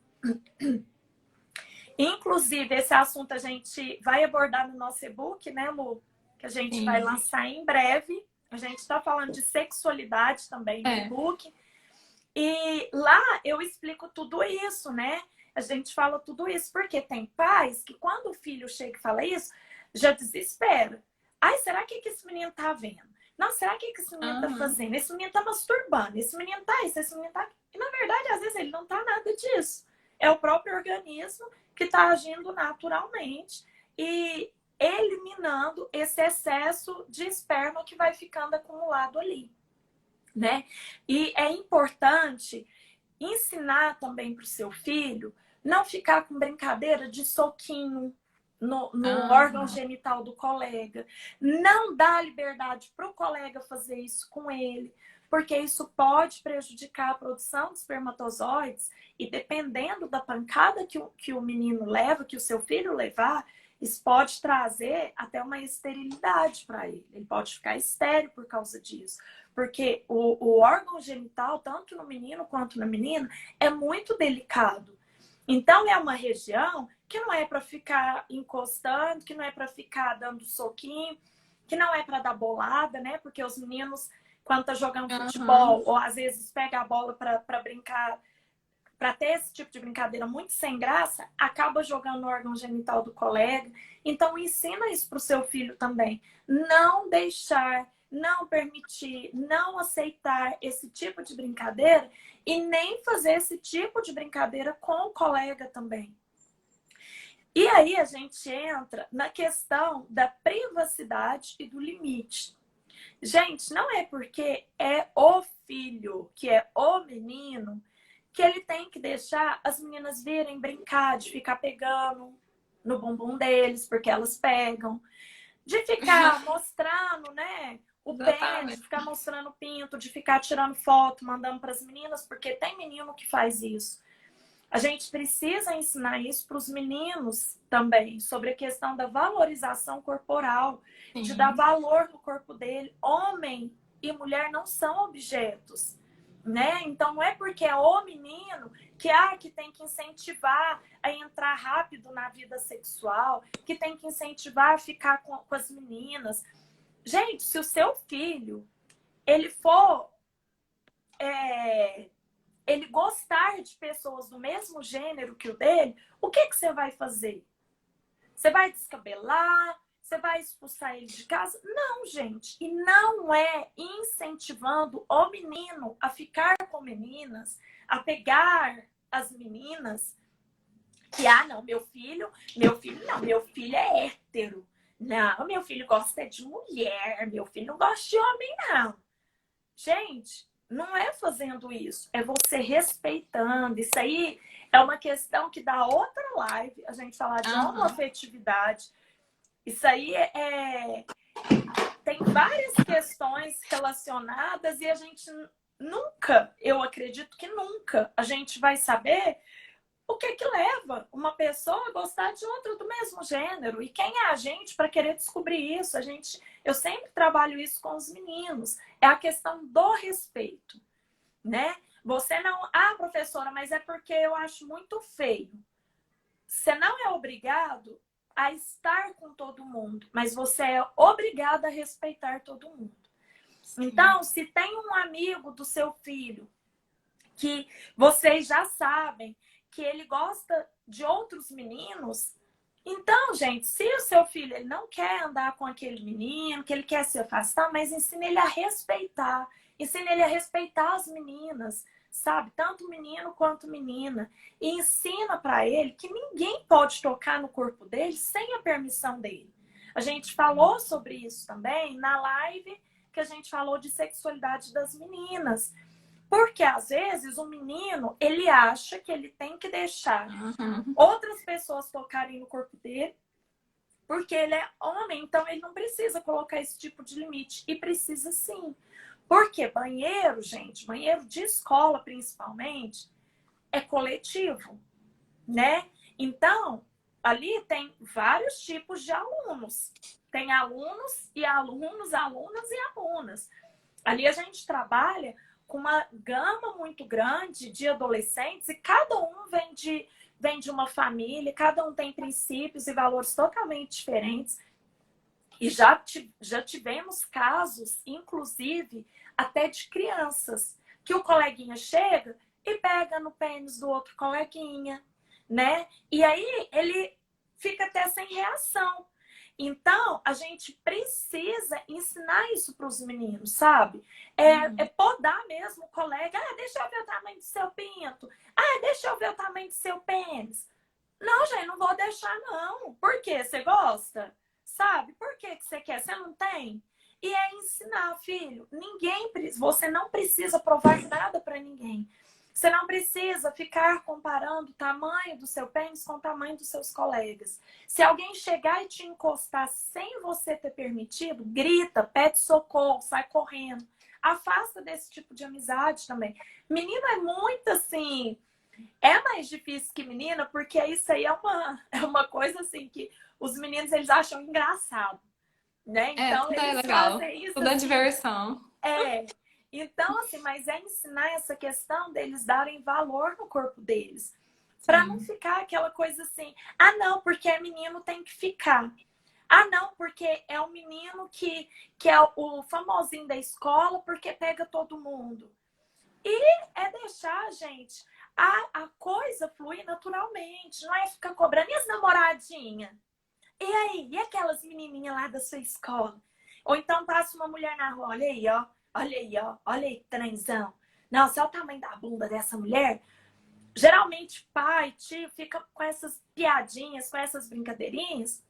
Inclusive, esse assunto a gente vai abordar no nosso e-book, né, amor? Que a gente vai lançar em breve. A gente está falando de sexualidade também no e-book. E lá eu explico tudo isso, né? A gente fala tudo isso, porque tem pais que quando o filho chega e fala isso, já desespera. Ai, será que esse menino tá vendo? Não, será que esse menino tá fazendo? Esse menino tá masturbando, esse menino tá isso, esse menino tá... E na verdade, às vezes, ele não tá nada disso. É o próprio organismo que está agindo naturalmente e eliminando esse excesso de esperma que vai ficando acumulado ali, né? E é importante ensinar também para o seu filho não ficar com brincadeira de soquinho no órgão genital do colega, não dar liberdade para o colega fazer isso com ele, porque isso pode prejudicar a produção de espermatozoides e dependendo da pancada que o menino leva, que o seu filho levar, isso pode trazer até uma esterilidade para ele. Ele pode ficar estéril por causa disso. Porque o órgão genital, tanto no menino quanto na menina, é muito delicado. Então, é uma região que não é para ficar encostando, que não é para ficar dando soquinho, que não é para dar bolada, né? Porque os meninos, quando tá jogando futebol, ou às vezes pega a bola para brincar, para ter esse tipo de brincadeira muito sem graça, acaba jogando no órgão genital do colega. Então, ensina isso para o seu filho também. Não deixar, não permitir, não aceitar esse tipo de brincadeira e nem fazer esse tipo de brincadeira com o colega também. E aí a gente entra na questão da privacidade e do limite. Gente, não é porque é o filho, que é o menino, que ele tem que deixar as meninas virem brincar, de ficar pegando no bumbum deles, porque elas pegam. De ficar mostrando, né, o pé, de ficar mostrando o pinto, de ficar tirando foto, mandando para as meninas, porque tem menino que faz isso. A gente precisa ensinar isso para os meninos também, sobre a questão da valorização corporal, de dar valor no corpo dele. Homem e mulher não são objetos, né? Então não é porque é o menino que tem que incentivar a entrar rápido na vida sexual, que tem que incentivar a ficar com as meninas. Gente, se o seu filho ele for ele gostar de pessoas do mesmo gênero que o dele, o que você vai fazer? Você vai descabelar? Você vai expulsar ele de casa? Não, gente. E não é incentivando o menino a ficar com meninas, a pegar as meninas, que, não, meu filho não, meu filho é hétero. Não, meu filho gosta de mulher, meu filho não gosta de homem, não. Gente, não é fazendo isso, é você respeitando. Isso aí é uma questão que dá outra live, a gente falar de homoafetividade. Isso aí tem várias questões relacionadas e a gente nunca, eu acredito que nunca, a gente vai saber o que leva uma pessoa a gostar de outra do mesmo gênero. E quem é a gente para querer descobrir isso? Eu sempre trabalho isso com os meninos. É a questão do respeito, né? Você não... professora, mas é porque eu acho muito feio. Você não é obrigado a estar com todo mundo, mas você é obrigado a respeitar todo mundo. Sim. Então, se tem um amigo do seu filho que vocês já sabem que ele gosta de outros meninos. Então, gente, se o seu filho ele não quer andar com aquele menino, que ele quer se afastar, mas ensine ele a respeitar. Ensine ele a respeitar as meninas, sabe? Tanto menino quanto menina. E ensina para ele que ninguém pode tocar no corpo dele sem a permissão dele. A gente falou sobre isso também na live que a gente falou de sexualidade das meninas. Porque às vezes o menino, ele acha que ele tem que deixar outras pessoas tocarem no corpo dele, porque ele é homem, então ele não precisa colocar esse tipo de limite. E precisa sim. Porque banheiro, gente, banheiro de escola principalmente, é coletivo, né? Então, ali tem vários tipos de alunos. Tem alunos e alunos, alunas e alunas. Ali a gente trabalha com uma gama muito grande de adolescentes e cada um vem de uma família, cada um tem princípios e valores totalmente diferentes. E já tivemos casos, inclusive, até de crianças, que o coleguinha chega e pega no pênis do outro coleguinha, né? E aí ele fica até sem reação. Então, a gente precisa ensinar isso para os meninos, sabe? É podar mesmo o colega. Ah, deixa eu ver o tamanho do seu pinto. Ah, deixa eu ver o tamanho do seu pênis. Não, gente, não vou deixar, não. Por quê? Você gosta? Sabe? Por que você quer? Você não tem? E é ensinar, filho. Você não precisa provar nada para ninguém. Você não precisa ficar comparando o tamanho do seu pênis com o tamanho dos seus colegas. Se alguém chegar e te encostar sem você ter permitido, grita, pede socorro, sai correndo. Afasta desse tipo de amizade também. Menino é muito assim... É mais difícil que menina, porque isso aí é uma coisa assim que os meninos eles acham engraçado, né? Então Tudo é eles legal. fazem isso Tudo é assim. diversão. É. Então, assim, mas é ensinar essa questão deles darem valor no corpo deles. Pra não ficar aquela coisa assim, ah, não, porque é menino tem que ficar. Ah, não, porque é o menino que é o famosinho da escola, porque pega todo mundo. E é deixar, gente, a coisa fluir naturalmente. Não é ficar cobrando. E as namoradinhas? E aí? E aquelas menininhas lá da sua escola? Ou então passa uma mulher na rua, olha aí, ó. Olha aí, ó. Olha aí, transão. Nossa, olha o tamanho da bunda dessa mulher. Geralmente, pai, tio, fica com essas piadinhas, com essas brincadeirinhas.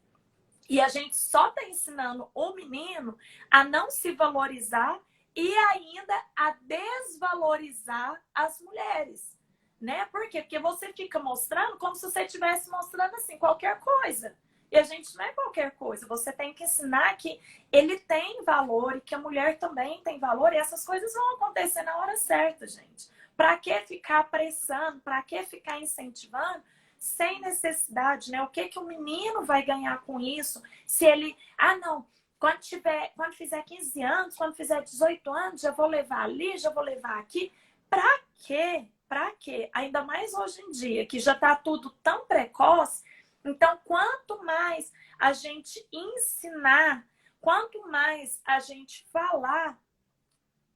E a gente só tá ensinando o menino a não se valorizar e ainda a desvalorizar as mulheres, né? Por quê? Porque você fica mostrando como se você estivesse mostrando assim qualquer coisa. E a gente não é qualquer coisa. Você tem que ensinar que ele tem valor e que a mulher também tem valor. E essas coisas vão acontecer na hora certa, gente. Para que ficar apressando? Para que ficar incentivando? Sem necessidade, né? O que o menino vai ganhar com isso? Se ele, ah, não, quando fizer 15 anos, quando fizer 18 anos, já vou levar ali, já vou levar aqui. Pra quê? Pra quê? Ainda mais hoje em dia, que já tá tudo tão precoce. Então, quanto mais a gente ensinar, quanto mais a gente falar,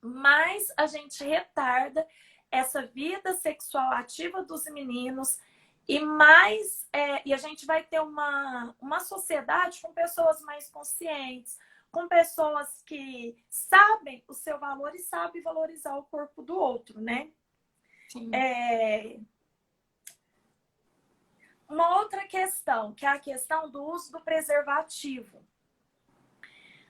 mais a gente retarda essa vida sexual ativa dos meninos e mais e a gente vai ter uma sociedade com pessoas mais conscientes, com pessoas que sabem o seu valor e sabem valorizar o corpo do outro, né? Sim. Uma outra questão, que é a questão do uso do preservativo.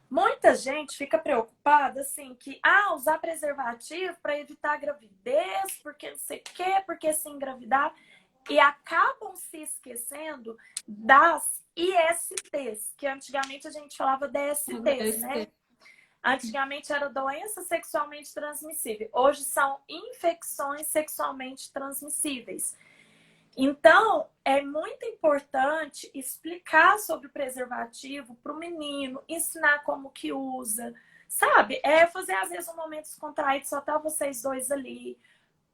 Muita gente fica preocupada, assim, que, usar preservativo para evitar gravidez, porque não sei o quê, porque se engravidar. E acabam se esquecendo das ISTs, que antigamente a gente falava DSTs, né? Antigamente era doença sexualmente transmissível. Hoje são infecções sexualmente transmissíveis. Então, é muito importante explicar sobre o preservativo para o menino, ensinar como que usa, sabe? Fazer, às vezes, um momento descontraído, só tá vocês dois ali.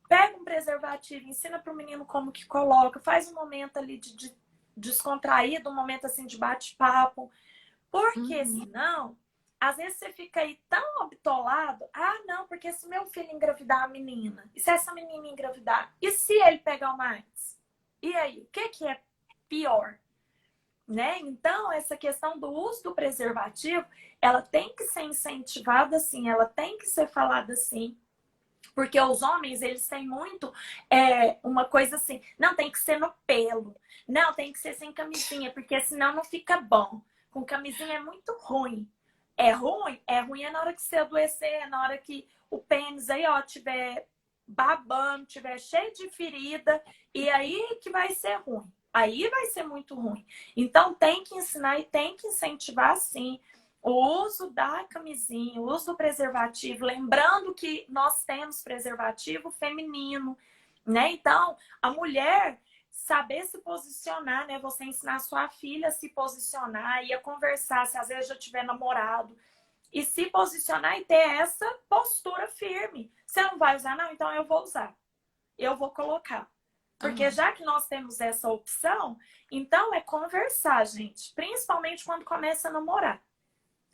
Pega um preservativo, ensina para o menino como que coloca, faz um momento ali de descontraído, um momento assim de bate-papo. Porque senão Às vezes você fica aí tão habitolado, ah, não, porque se meu filho engravidar a menina, e se essa menina engravidar, e se ele pegar o mais? E aí, o que que é pior? Né? Então, essa questão do uso do preservativo, ela tem que ser incentivada sim, ela tem que ser falada sim. Porque os homens, eles têm muito uma coisa assim, não, tem que ser no pelo, não, tem que ser sem camisinha, porque senão não fica bom. Com camisinha é muito ruim. É ruim? É ruim é na hora que você adoecer, é na hora que o pênis aí, ó, tiver babando, tiver cheio de ferida, e aí que vai ser ruim. Aí vai ser muito ruim. Então tem que ensinar e tem que incentivar sim o uso da camisinha, o uso do preservativo, lembrando que nós temos preservativo feminino, né? Então, a mulher saber se posicionar, né? Você ensinar sua filha a se posicionar e a conversar, se às vezes já tiver namorado, e se posicionar e ter essa postura firme. Você não vai usar, não? Então eu vou usar. Eu vou colocar. Porque já que nós temos essa opção, então é conversar, gente. Principalmente quando começa a namorar.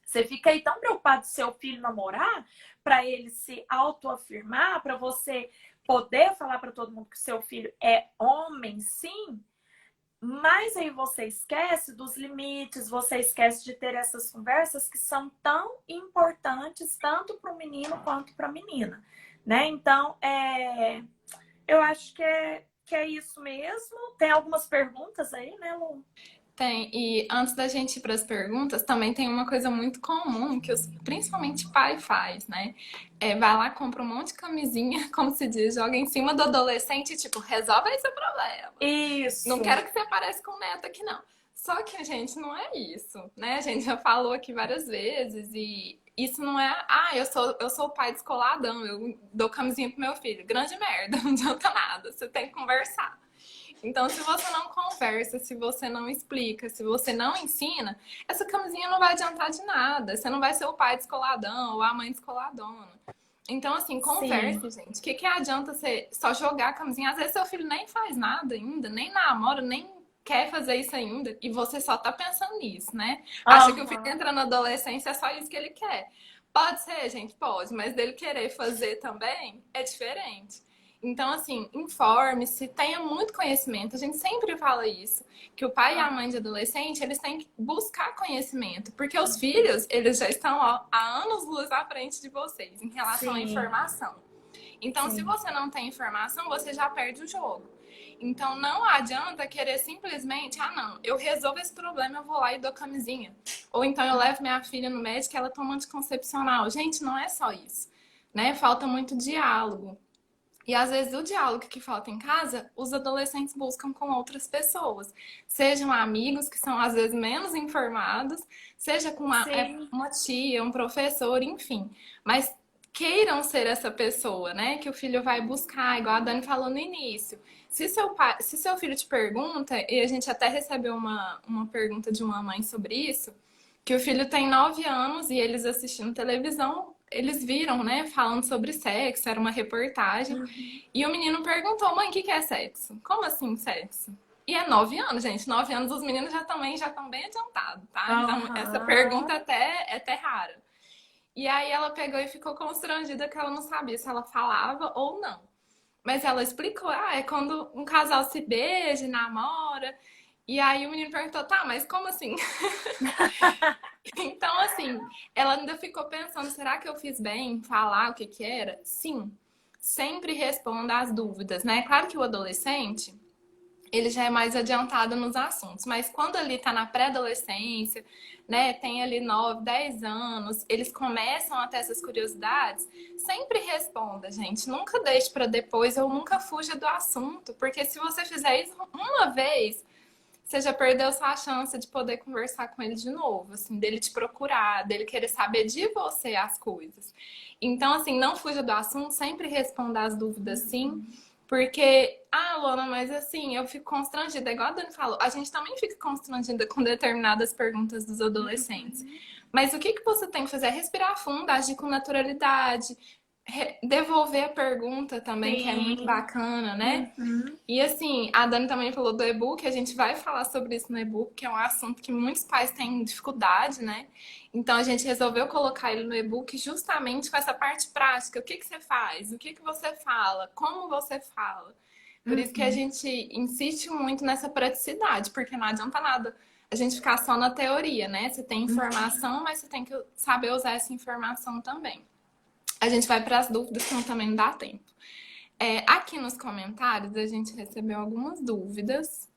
Você fica aí tão preocupado do seu filho namorar, para ele se autoafirmar, para você poder falar para todo mundo que seu filho é homem, sim. Mas aí você esquece dos limites, você esquece de ter essas conversas que são tão importantes tanto para o menino quanto para a menina, né? Então, eu acho que é isso mesmo. Tem algumas perguntas aí, né, Lu? Tem, e antes da gente ir para as perguntas, também tem uma coisa muito comum que principalmente pai faz, né? Vai lá, compra um monte de camisinha, como se diz, joga em cima do adolescente e tipo, resolve aí seu problema. Não Isso. quero que você apareça com neto aqui, não. Só que, gente, não é isso, né? A gente já falou aqui várias vezes e isso não é, eu sou o pai descoladão, eu dou camisinha pro meu filho. Grande merda, não adianta nada, você tem que conversar. Então, se você não conversa, se você não explica, se você não ensina, essa camisinha não vai adiantar de nada. Você não vai ser o pai descoladão ou a mãe descoladona. Então, assim, Sim. converse, gente. O que adianta você só jogar a camisinha? Às vezes seu filho nem faz nada ainda, nem namora, nem quer fazer isso ainda. E você só tá pensando nisso, né? Acha que o filho Aham. entra na adolescência é só isso que ele quer. Pode ser, gente, pode. Mas dele querer fazer também é diferente. Então, assim, informe-se, tenha muito conhecimento. A gente sempre fala isso, que o pai e a mãe de adolescente, eles têm que buscar conhecimento, porque os filhos, eles já estão ó, há anos-luz à frente de vocês em relação à Sim. informação. Então, se Sim. você não tem informação, você já perde o jogo. Então, não adianta querer simplesmente, não, eu resolvo esse problema, eu vou lá e dou camisinha. Ou então eu levo minha filha no médico e ela toma anticoncepcional. Gente, não é só isso, né? Falta muito diálogo. E às vezes o diálogo que falta em casa, os adolescentes buscam com outras pessoas. Sejam amigos que são às vezes menos informados, seja com Sim. uma tia, um professor, enfim. Mas queiram ser essa pessoa, né? Que o filho vai buscar, igual a Dani falou no início. Se seu filho te pergunta, e a gente até recebeu uma pergunta de uma mãe sobre isso, que o filho tem 9 anos e eles assistindo televisão, eles viram, né, falando sobre sexo, era uma reportagem. Uhum. E o menino perguntou, mãe, o que é sexo? Como assim sexo? E é 9 anos, gente. 9 anos os meninos já estão bem adiantados, tá? Então essa pergunta Aham. é até rara. E aí ela pegou e ficou constrangida que ela não sabia se ela falava ou não. Mas ela explicou, é quando um casal se beija, namora. E aí o menino perguntou, tá, mas como assim? Então, assim, ela ainda ficou pensando, será que eu fiz bem em falar o que que era? Sim, sempre responda às dúvidas, né? Claro que o adolescente, ele já é mais adiantado nos assuntos, mas quando ele tá na pré-adolescência, né, tem ali 9, 10 anos, eles começam a ter essas curiosidades, sempre responda, gente. Nunca deixe para depois ou nunca fuja do assunto, porque se você fizer isso uma vez, você já perdeu sua chance de poder conversar com ele de novo, assim, dele te procurar, dele querer saber de você as coisas. Então, assim, não fuja do assunto, sempre responda as dúvidas sim, porque, Luana, mas assim, eu fico constrangida, igual a Dani falou, a gente também fica constrangida com determinadas perguntas dos adolescentes. Mas o que que você tem que fazer é respirar fundo, agir com naturalidade, devolver a pergunta também, que é muito Sim. bacana, né? Uhum. E assim, a Dani também falou do e-book, a gente vai falar sobre isso no e-book, que é um assunto que muitos pais têm dificuldade, né? Então a gente resolveu colocar ele no e-book justamente com essa parte prática. O que que você faz? O que que você fala? Como você fala? Por isso que a Uhum. gente insiste muito nessa praticidade, porque não adianta nada a gente ficar só na teoria, né? Você tem informação, mas você tem que saber usar essa informação também. A gente vai para as dúvidas, senão também não dá tempo. Aqui nos comentários a gente recebeu algumas dúvidas.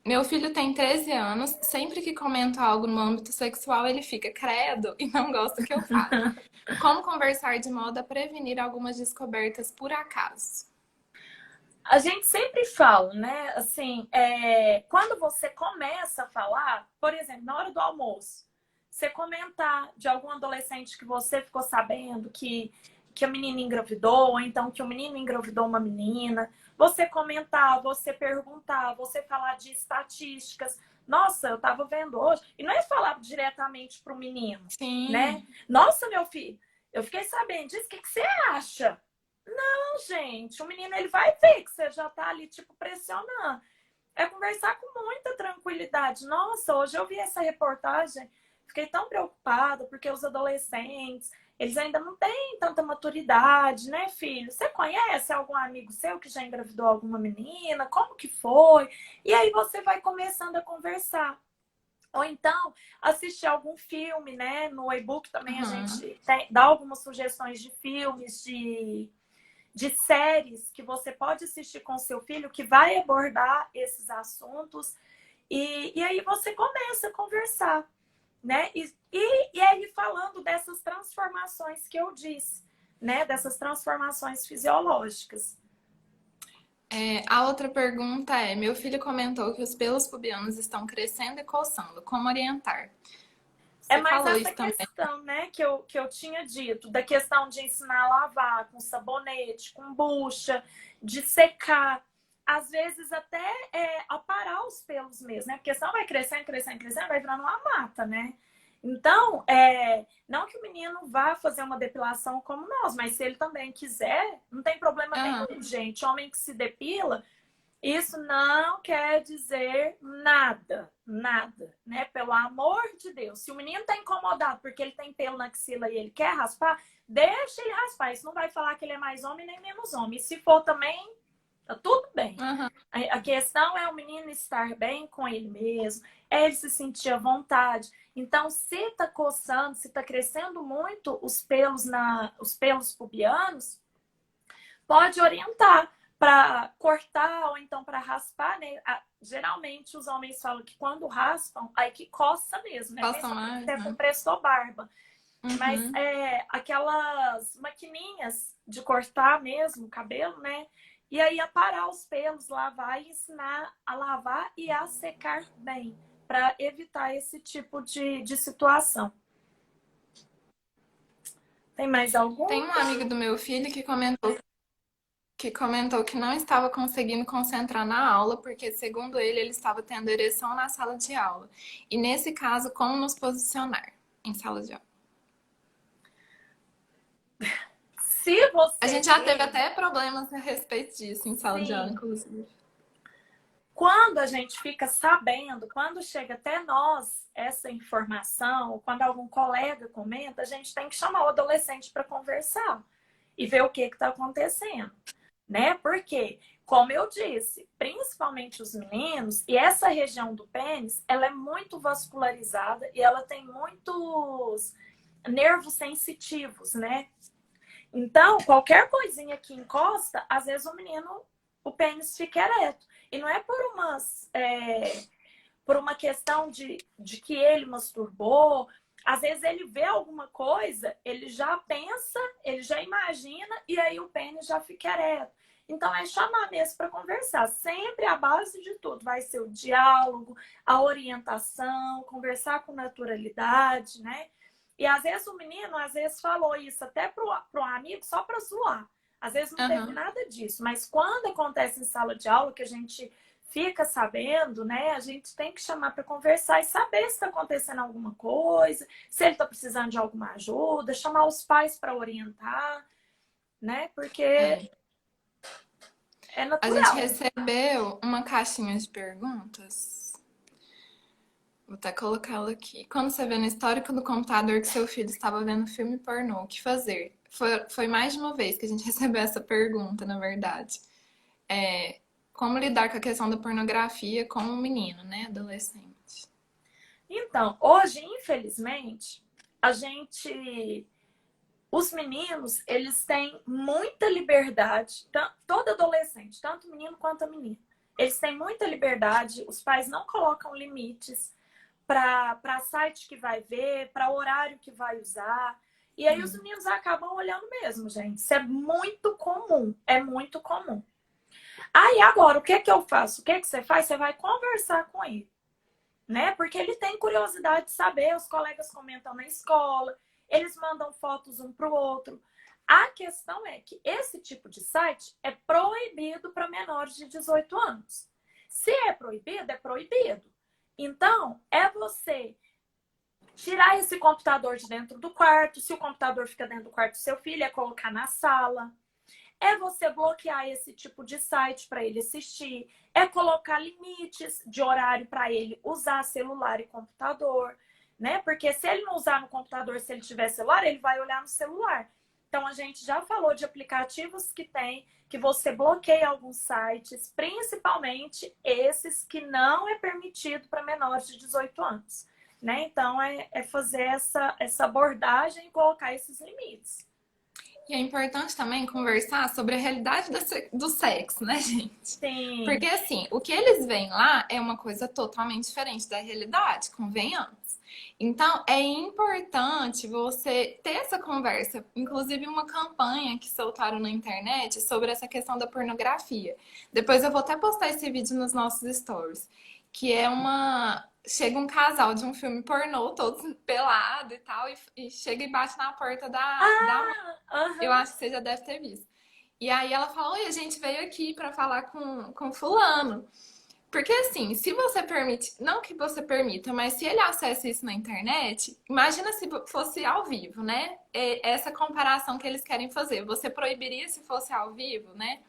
Meu filho tem 13 anos, sempre que comento algo no âmbito sexual, ele fica credo e não gosta que eu fale. Como conversar de modo a prevenir algumas descobertas por acaso? A gente sempre fala, né? Assim, quando você começa a falar, por exemplo, na hora do almoço, você comentar de algum adolescente que você ficou sabendo que a menina engravidou, ou então que o menino engravidou uma menina, você comentar, você perguntar, você falar de estatísticas. Nossa, eu tava vendo hoje. E não é falar diretamente pro menino, né? Sim. Nossa, meu filho, eu fiquei sabendo disso, o que você acha? Gente, o menino ele vai ver que você já tá ali, tipo, pressionando. É conversar com muita tranquilidade. Nossa, hoje eu vi essa reportagem, fiquei tão preocupada, porque os adolescentes, eles ainda não têm tanta maturidade, né, filho? Você conhece algum amigo seu que já engravidou alguma menina? Como que foi? E aí você vai começando a conversar. Ou então, assistir algum filme, né? No e-book também a Uhum. gente dá algumas sugestões de filmes, de séries que você pode assistir com seu filho que vai abordar esses assuntos e aí você começa a conversar, né? E aí falando dessas transformações que eu disse, né? Dessas transformações fisiológicas. A outra pergunta é: meu filho comentou que os pelos pubianos estão crescendo e coçando. Como orientar? É Você mais falou essa isso também. questão, né, que eu tinha dito, da questão de ensinar a lavar com sabonete, com bucha, de secar, às vezes até aparar os pelos mesmo, né? Porque senão vai crescendo, crescendo, crescendo, vai virando uma mata, né? Então, não que o menino vá fazer uma depilação como nós, mas se ele também quiser, não tem problema Aham. nenhum, gente. Homem que se depila, isso não quer dizer nada, nada, né? Pelo amor de Deus. Se o menino tá incomodado porque ele tem pelo na axila e ele quer raspar, deixa ele raspar. Isso não vai falar que ele é mais homem nem menos homem. E se for também, tá tudo bem. Aham. A questão é o menino estar bem com ele mesmo, é ele se sentir à vontade. Então, se tá coçando, se tá crescendo muito os pelos pubianos, pode orientar para cortar ou então para raspar, né? Geralmente os homens falam que quando raspam, aí que coça mesmo, né? Posso Principalmente mais, até com né? preço barba. Mas Uhum. aquelas maquininhas de cortar mesmo o cabelo, né? E aí aparar os pelos, lavar e ensinar a lavar e a secar bem, para evitar esse tipo de situação. Tem mais Tem um alguma? amigo do meu filho que não estava conseguindo concentrar na aula, porque, segundo ele, ele estava tendo ereção na sala de aula. E nesse caso, como nos posicionar em sala de aula? Se A você gente já teve vê, até problemas a respeito disso em sala de aula, sim. inclusive. Quando a gente fica sabendo, quando chega até nós essa informação, quando algum colega comenta, a gente tem que chamar o adolescente para conversar e ver o que está acontecendo, né? Porque, como eu disse, principalmente os meninos, e essa região do pênis, ela é muito vascularizada e ela tem muitos nervos sensitivos, né? Então, qualquer coisinha que encosta, às vezes o menino, o pênis fica ereto. E não é por uma questão de que ele masturbou. Às vezes ele vê alguma coisa, ele já pensa, ele já imagina, e aí o pênis já fica ereto. Então é chamar mesmo para conversar. Sempre a base de tudo vai ser o diálogo, a orientação, conversar com naturalidade, né? E às vezes o menino, às vezes falou isso até pro amigo só para zoar. Às vezes não teve Aham. nada disso, mas quando acontece em sala de aula, que a gente fica sabendo, né? A gente tem que chamar para conversar e saber se está acontecendo alguma coisa, se ele está precisando de alguma ajuda, chamar os pais para orientar, né? Porque É. é A gente natural. recebeu uma caixinha de perguntas. Vou até colocá-la aqui. Quando você vê no histórico do computador que seu filho estava vendo filme pornô, o que fazer? Foi mais de uma vez que a gente recebeu essa pergunta, na verdade. É, como lidar com a questão da pornografia com um menino, né? Adolescente. Então, hoje, infelizmente, a gente os meninos, eles têm muita liberdade, todo adolescente, tanto menino quanto a menina. Eles têm muita liberdade, os pais não colocam limites para site que vai ver, para horário que vai usar. E aí os meninos acabam olhando mesmo, gente. Isso é muito comum, é muito comum. Aí agora, o que que eu faço? O que que você faz? Você vai conversar com ele, né? Porque ele tem curiosidade de saber, os colegas comentam na escola, eles mandam fotos um para o outro. A questão é que esse tipo de site é proibido para menores de 18 anos. Se é proibido, é proibido. Então, é você tirar esse computador de dentro do quarto. Se o computador fica dentro do quarto do seu filho, é colocar na sala. É você bloquear esse tipo de site para ele assistir. É colocar limites de horário para ele usar celular e computador, né? Porque se ele não usar no computador, se ele tiver celular, ele vai olhar no celular. Então a gente já falou de aplicativos que tem que você bloqueia alguns sites, principalmente esses que não é permitido para menores de 18 anos, né? Então é fazer essa abordagem e colocar esses limites. E é importante também conversar sobre a realidade do sexo, né, gente? Sim. Porque, assim, o que eles veem lá é uma coisa totalmente diferente da realidade, convenhamos. Então, é importante você ter essa conversa. Inclusive, uma campanha que soltaram na internet sobre essa questão da pornografia. Depois eu vou até postar esse vídeo nos nossos stories. Que é uma. Chega um casal de um filme pornô, todos pelado e tal, e chega e bate na porta da eu Aham. acho que você já deve ter visto. E aí ela falou, oi, a gente veio aqui pra falar com fulano. Porque assim, se você permite, não que você permita, mas se ele acessa isso na internet, imagina se fosse ao vivo, né? Essa comparação que eles querem fazer. Você proibiria se fosse ao vivo, né?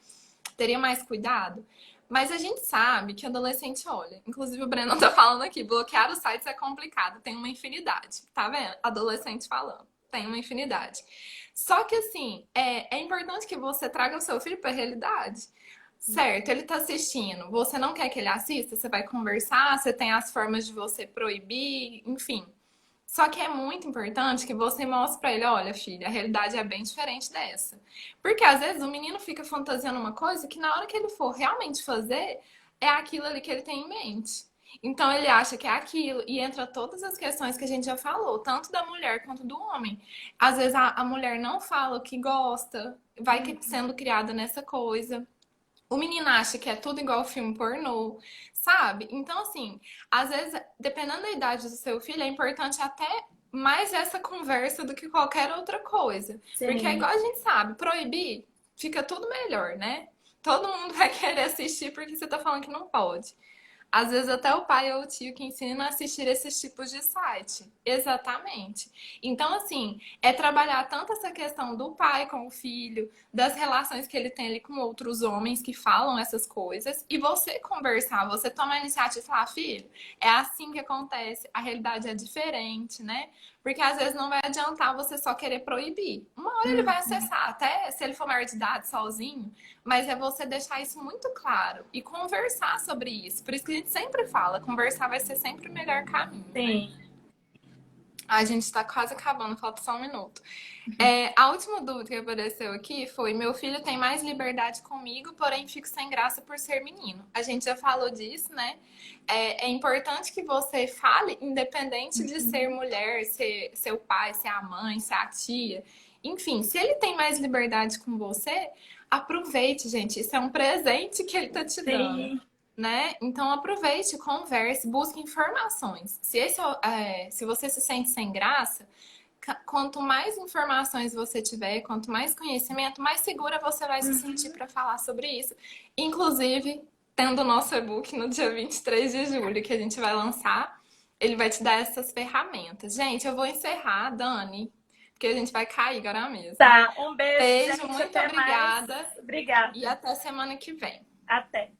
Teria mais cuidado. Mas a gente sabe que adolescente olha. Inclusive o Breno tá falando aqui, bloquear os sites é complicado, tem uma infinidade. Tá vendo? Adolescente falando. Tem uma infinidade. Só que assim, é importante que você traga o seu filho para a realidade. Certo, ele tá assistindo, você não quer que ele assista, você vai conversar, você tem as formas de você proibir, enfim. Só que é muito importante que você mostre pra ele, olha, filha, a realidade é bem diferente dessa. Porque às vezes o menino fica fantasiando uma coisa que na hora que ele for realmente fazer, é aquilo ali que ele tem em mente. Então ele acha que é aquilo e entra todas as questões que a gente já falou, tanto da mulher quanto do homem. Às vezes a mulher não fala o que gosta, vai sendo criada nessa coisa. O menino acha que é tudo igual filme pornô, sabe? Então, assim, às vezes, dependendo da idade do seu filho, é importante até mais essa conversa do que qualquer outra coisa. Porque é Sim. igual a gente sabe, proibir fica tudo melhor, né? Todo mundo vai querer assistir porque você tá falando que não pode. Às vezes até o pai ou o tio que ensina a assistir esses tipos de site. Exatamente. Então, assim, é trabalhar tanto essa questão do pai com o filho, das relações que ele tem ali com outros homens que falam essas coisas, e você conversar, você tomar a iniciativa e falar, filho, é assim que acontece, a realidade é diferente, né? Porque às vezes não vai adiantar você só querer proibir. Uma hora ele vai acessar, até se ele for maior de idade, sozinho, mas é você deixar isso muito claro e conversar sobre isso. Por isso que a gente sempre fala, conversar vai ser sempre o melhor caminho, né? Sim. A gente tá quase acabando, falta só um minuto. A última dúvida que apareceu aqui foi: meu filho tem mais liberdade comigo, porém fico sem graça por ser menino. A gente já falou disso, né? É importante que você fale, independente de ser mulher, ser seu pai, ser a mãe, ser a tia. Enfim, se ele tem mais liberdade com você, aproveite, gente. Isso é um presente que ele tá te dando. Sim. Né? Então aproveite, converse, busque informações. Se você se sente sem graça, quanto mais informações você tiver, quanto mais conhecimento, mais segura você vai se sentir para falar sobre isso. Inclusive tendo o nosso e-book no dia 23 de julho, que a gente vai lançar. Ele vai te dar essas ferramentas. Gente, eu vou encerrar, Dani, porque a gente vai cair agora mesmo. Tá, um beijo, Beijo, gente. muito Até mais. obrigada. Obrigada. E até semana que vem. Até.